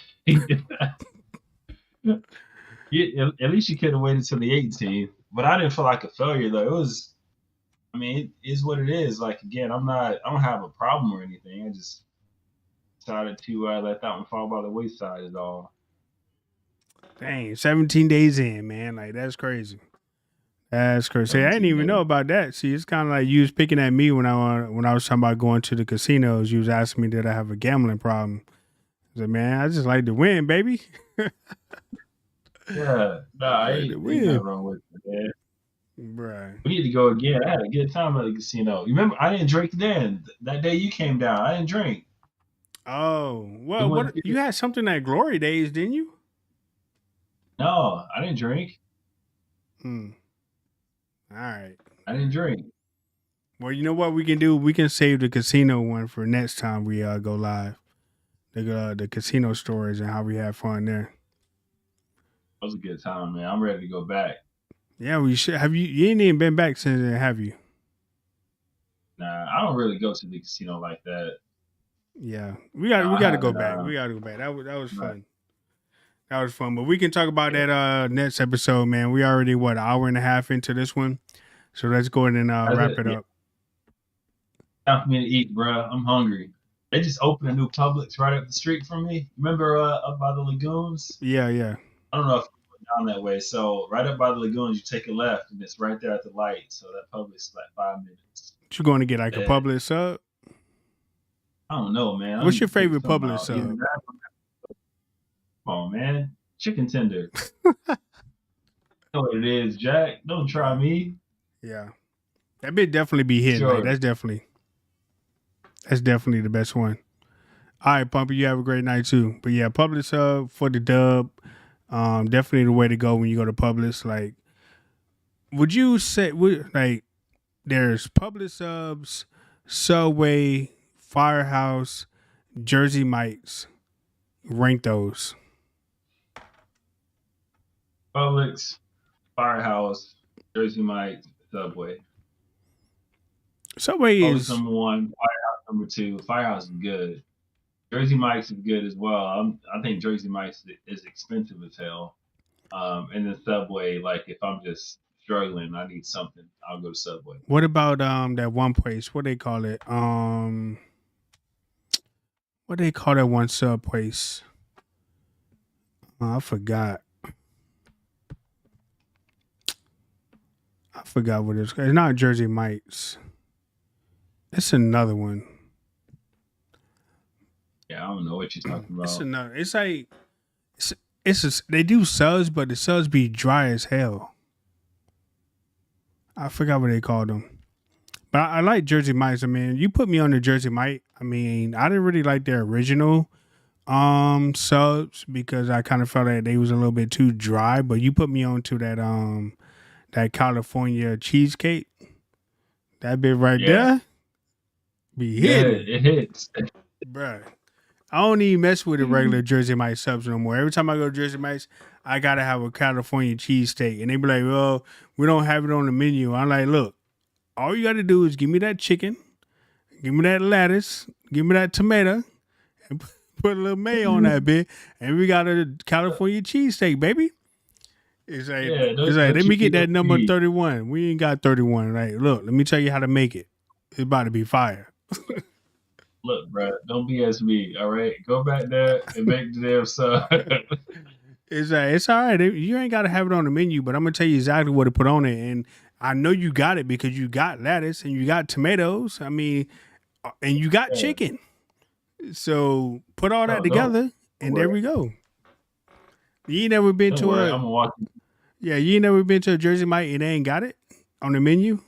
at least you could have waited till the 18th. But I didn't feel like a failure though. It was. I mean, it is what it is. Like again, I'm not. I don't have a problem or anything. I just decided to let that one fall by the wayside. Is all. Dang, 17 days in, man. Like, that's crazy. That's crazy. See, I didn't 17 even know days. about that. See, it's kind of like you was picking at me when I was talking about going to the casinos. You was asking me did I have a gambling problem. I said, man, I just like to win, baby. Yeah. Nah, Like to ain't nothing win, wrong with it, man. bruh. We need to go again. I had a good time at the casino. You remember? I didn't drink then. That day you came down, I didn't drink. Oh, We well, went what to, you had something at Glory Days, didn't you? no, I didn't drink. Hmm. All right. I didn't drink. Well, you know what we can do? We can save the casino one for next time we go live. The casino stories and how we had fun there. It was a good time, man. I'm ready to go back. Yeah, we should. Have you? You ain't even been back since then, have you? Nah, I don't really go to the casino like that. Yeah, No, we I got to go haven't. back. We got to go back. That was Right. fun. That was fun. But we can talk about Yeah. that next episode, man. We already what an hour and a half into this one, so let's go ahead and That's wrap it. it Yeah. up. Time for me to eat, bro. I'm hungry. They just opened a new Publix right up the street from me. Remember up by the lagoons? Yeah, yeah. I don't know if you went down that way. So right up by the lagoons, you take a left, and it's right there at the light. So that Publix is like 5 minutes. You going to get like a And Publix sub? I don't know, man. I What's need your to figure favorite something Publix out. Either sub? that, come on, man. Chicken tender. You know what it is, Jack. Don't try me. Yeah, that bit definitely be hitting. Like Sure. that's definitely the best one. All right, Pumpy, you have a great night too. But yeah, Publix sub for the dub. Definitely the way to go when you go to Publix. Like, would you say like there's Publix subs, Subway, Firehouse, Jersey Mike's. Rank those. Publix, Firehouse, Jersey Mike's, Subway. Subway Publix is number one, Firehouse number two. Firehouse is good. Jersey Mike's is good as well. I think Jersey Mike's is expensive as hell. And then Subway, like if I'm just struggling, I need something, I'll go to Subway. what about that one place? What they call it? What they call that one sub place? I forgot. I forgot what it's called. It's not Jersey Mike's. It's another one. Yeah, I don't know what you're talking It's about. another. It's like they do subs, but the subs be dry as hell. I forgot what they called them. But I like Jersey Mike's. I mean, you put me on the Jersey Mike. I mean, I didn't really like their original subs because I kind of felt like they was a little bit too dry. But you put me on to that California cheesecake. That bit right Yeah. there be Yeah, hitting, it hits. bruh. I don't even mess with the regular Jersey Mike subs no more. Every time I go to Jersey Mike's, I gotta have a California cheesesteak. And they be like, well, we don't have it on the menu. I'm like, look, all you gotta do is give me that chicken, give me that lettuce, give me that tomato, and put a little mayo on that bit, and we got a California cheesesteak, baby. It's like, Yeah, it's like, let me get that number Chicken. 31. We ain't got 31. Like, look, let me tell you how to make it. It's about to be fire. Look, bro, don't BS me, all right? Go back there and make the damn sub. It's all right. You ain't got to have it on the menu, but I'm gonna tell you exactly what to put on it. And I know you got it because you got lettuce and you got tomatoes. I mean, and you got Yeah. chicken. So put all that No, together, and there worry. we go. You ain't never been Don't to worry, a I'm gonna yeah. You ain't never been to a Jersey Mike and they ain't got it on the menu.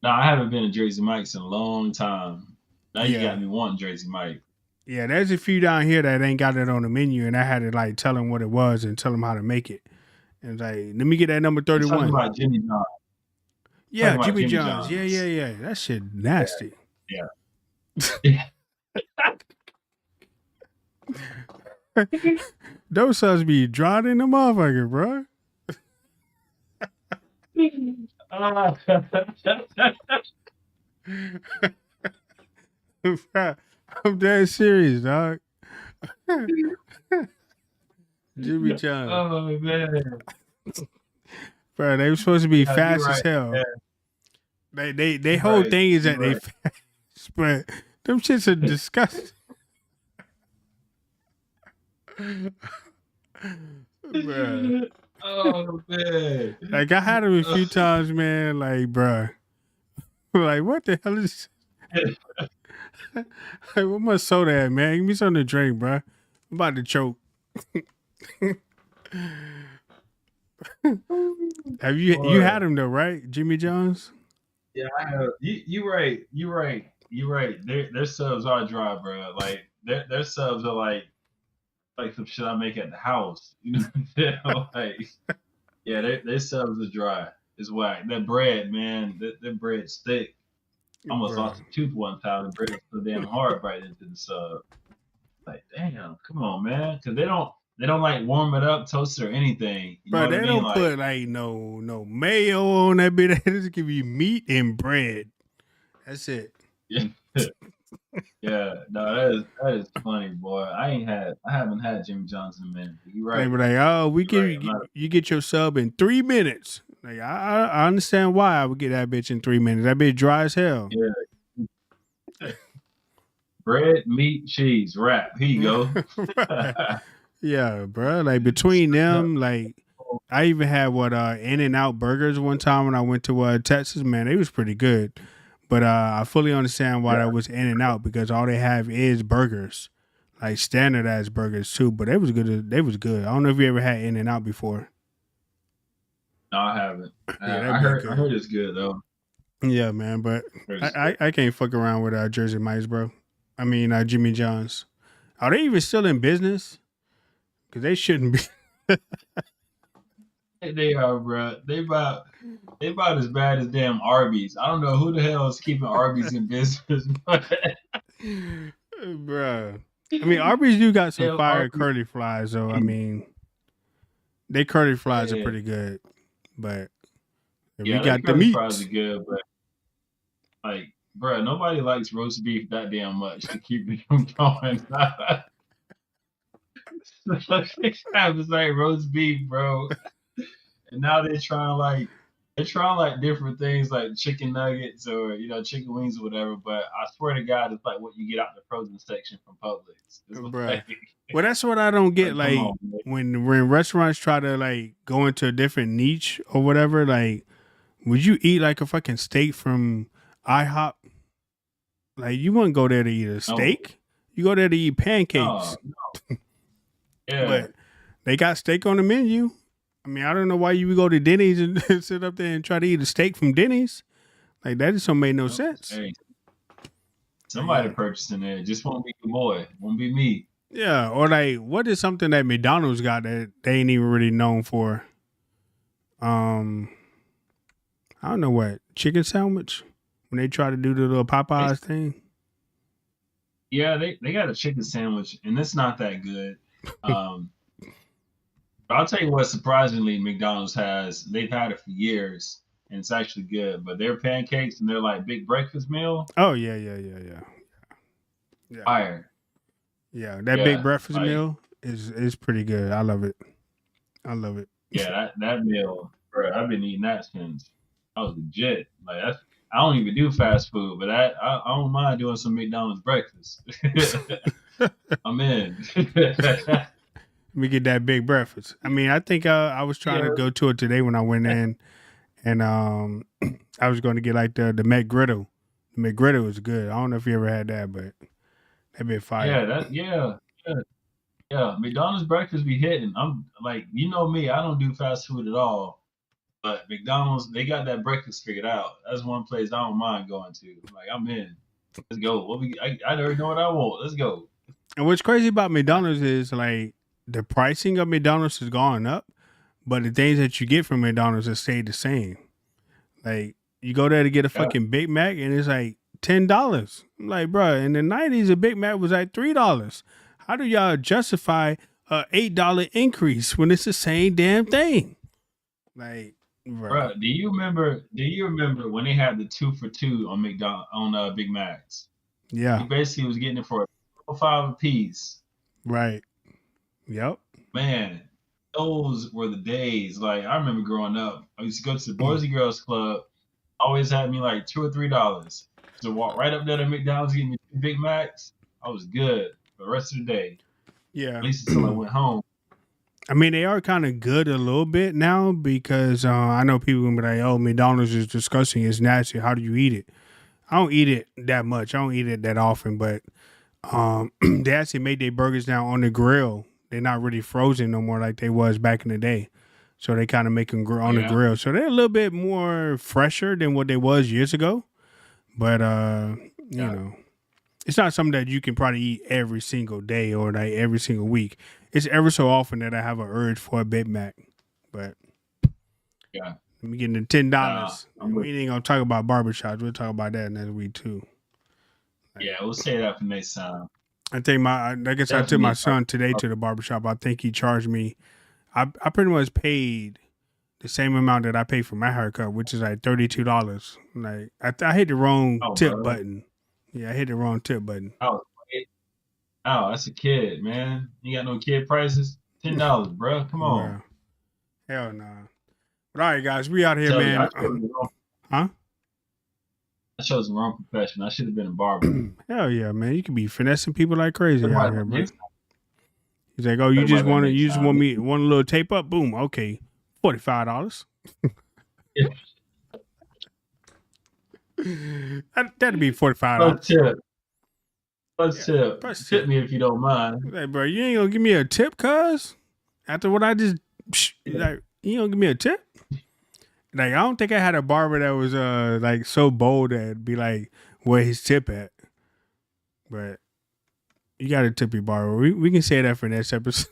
No, I haven't been to Jersey Mike's in a long time. Now you Yeah. got me wanting Jersey Mike. Yeah, there's a few down here that ain't got it on the menu, and I had to like tell them what it was and tell them how to make it. And it's like, let me get that number You're talking 31. about Jimmy John. Yeah, about Jimmy Jimmy John's. John's. Yeah. That shit nasty. Those subs be dry in the motherfucker, bro. I'm dead serious, dog. Jimmy John's. Oh man. Bro, they were supposed to be Yeah, fast you're as right, hell. Yeah. They whole right, thing is that you're they right. fast, but them shits are disgusting. Bruh. Oh man. Like I had them a few times, man. Like, bruh. Like, what the hell is like, what my soda at, man? Give me something to drink, bruh. I'm about to choke. Have you Boy. had them though, right? Jimmy John's? Yeah, I have. You right. Their subs are dry, bro. Like their subs are like some shit I make at the house. You know, like yeah, their subs are dry. It's whack. That bread, man, that bread's thick. Almost Bruh. lost a tooth one time. The bread was so damn hard right into the sub. Like, damn, come on, man, because they don't like warm it up, toast it, or anything. You know Bro, what they I mean? don't Like, put like no mayo on that bit. They just give you meat and bread. That's it. yeah, no, that is funny, boy. I haven't had Jimmy John's in a minute. You They right? be like, oh, we You're give right, you, I'm not- you get your sub in 3 minutes. Like I understand why I would get that bitch in 3 minutes. That bitch dry as hell. Bread, meat, cheese, wrap. Here you go. Right. Yeah, bro. Like between them, like I even had what In and Out burgers one time when I went to Texas. Man, they was pretty good. But I fully understand why Yeah, that was In and Out because all they have is burgers, like standardized burgers too. But they was good. They was good. I don't know if you ever had In and Out before. no, I haven't. Yeah, I that bit heard. I good. heard it's good though. Yeah, man. But I heard I it's good. I, I can't fuck around with Jersey Mike's, bro. I mean Jimmy John's. Are they even still in business? Because they shouldn't be. They are, bro. They about as bad as damn Arby's. I don't know who the hell is keeping Arby's in business, but Bruh. I mean, Arby's do got some damn fire Arby's. curly fries, though. I mean, they curly fries are Yeah, pretty good, but we yeah, they got the curly fries meats. are good, but like, bro, nobody likes roast beef that damn much to keep them going. It's like roast beef, bro. And now they're trying like different things like chicken nuggets or chicken wings or whatever. But I swear to God, it's like what you get out the frozen section from Publix. It's Bruh. like, Well, that's what I don't get. like come Like on, man. when restaurants try to like go into a different niche or whatever. Like, would you eat like a fucking steak from IHOP? Like, you wouldn't go there to eat a No, steak. You go there to eat pancakes. no, yeah, But they got steak on the menu. I mean, I don't know why you would go to Denny's and sit up there and try to eat a steak from Denny's. Like that just don't make no no. sense. Hey, Like, somebody purchasing it. Just won't be the boy. Won't be me. yeah, or like what is something that McDonald's got that they ain't even really known for? Um, I don't know what chicken sandwich when they try to do the little They, Popeyes thing. yeah, they got a chicken sandwich, and it's not that good. Um, but I'll tell you what. Surprisingly, McDonald's has. They've had it for years, and it's actually good. But their pancakes and their like big breakfast meal, Oh yeah. fire. Yeah, that big Yeah, breakfast like meal is pretty good. I love it. I love it. yeah, that meal, bro. I've been eating that since I was legit. Like that's. I don't even do fast food, but I don't mind doing some McDonald's breakfast. I'm in. We get that big breakfast. I mean, I think I was trying to Yeah, go to it today when I went in, and I was going to get like the McGriddle. The McGriddle is good. I don't know if you ever had that, but that bit fire. yeah, yeah. Yeah, McDonald's breakfast be hitting. I'm like, you know me, I don't do fast food at all. But McDonald's, they got that breakfast figured out. That's one place I don't mind going to. Like, I'm in. Let's go. I already know what I want. Let's go. And what's crazy about McDonald's is like the pricing of McDonald's has gone up, but the things that you get from McDonald's have stayed the same. Like you go there to get a Yeah, fucking Big Mac and it's like $10. I'm like, bro, in the '90s a Big Mac was like $3. How do y'all justify a $8 increase when it's the same damn thing? Like, bro, bro. Do you remember when they had the 2 for $2 on Big Macs? yeah, You basically was getting it for $5 a piece. right, yep, Man, those were the days. Like I remember growing up, I used to go to the Boys and Girls Club. Always had me like $2 or $3 to walk right up there to McDonald's, get me 2 Big Macs. I was good for the rest of the day, yeah. at least until I went home. I mean, they are kind of good a little bit now because I know people gonna be like, "Oh, McDonald's is disgusting. It's nasty. How do you eat it?" I don't eat it that much. I don't eat it that often, but they actually made their burgers now on the grill. They're not really frozen no more like they was back in the day. So they kind of make them Oh on the yeah, grill. So they're a little bit more fresher than what they was years ago. But you yeah, know, it's not something that you can probably eat every single day or like every single week. It's ever so often that I have an urge for a Big Mac. But yeah. let me get into $10. Nah, I'm with. We ain't gonna talk about barbershops. We'll talk about that next week too. Like, Yeah, we'll say that for next time. I think I guess I took Definitely my need to talk son today about. to the barbershop. I think he charged me. I pretty much paid the same amount that I paid for my haircut, which is like $32. Like I hit the wrong Oh, tip bro. button. Yeah, I hit the wrong tip button. Oh, oh, that's a kid, man. You got no kid prices? $10, bro. Come on. Bruh. Hell nah. But all right, guys, we out here, Tell you, man. Huh? I chose the wrong profession. I should have been a barber. Hell yeah, man. You could be finessing people like crazy out here, bro. He's like, "Oh, you just Everybody want makes you just time. want a little tape up? Boom, okay, $45. Yeah. That'd be $45. Plus tip. Plus Yeah, tip. plus Tip tip. me if you don't mind. Like, bro, you ain't gonna give me a tip, cuz? After what I just, like, you gonna give me a tip? Like, I don't think I had a barber that was like so bold that'd be like, where his tip at? But you gotta tip your barber. We can say that for next episode.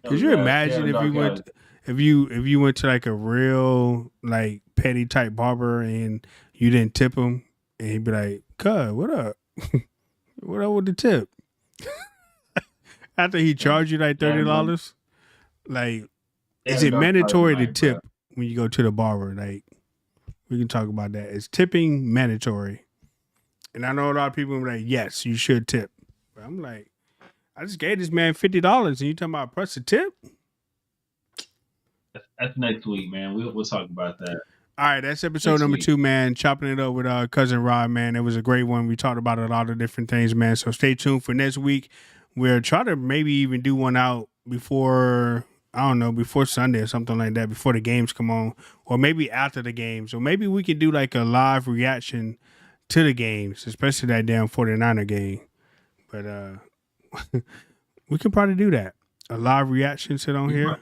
Could you imagine if you went if you went to like a real like petty type barber and you didn't tip him and he'd be like, "Cuz, what up? What up with the tip?" After he charged you like $30, like, is it mandatory to tip when you go to the barber? Like, we can talk about that. Is tipping mandatory? And I know a lot of people are like, yes, you should tip. But I'm like, I just gave this man $50 and you talking about plus a tip? That's next week, man. We'll talk about that. All right, that's episode number 2, man. Chopping it up with cousin Rod, man. It was a great one. We talked about a lot of different things, man. So stay tuned for next week. We'll try to maybe even do one out before, I don't know, before Sunday or something like that, before the games come on, or maybe after the games. Or maybe we can do like a live reaction to the games, especially that damn 49er game. But we could probably do that. A live reaction sit on here.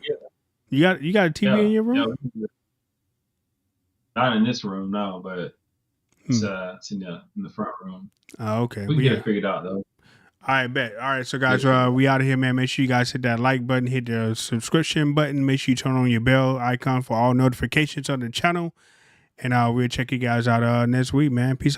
Yeah. You got a TV in your room? Yeah. Not in this room, no, but it's in the front room. Oh, okay. We can get it figured out though. All right, bet. All right, so guys, we out of here, man. Make sure you guys hit that like button, hit the subscription button. Make sure you turn on your bell icon for all notifications on the channel. And we'll check you guys out next week, man. Peace out.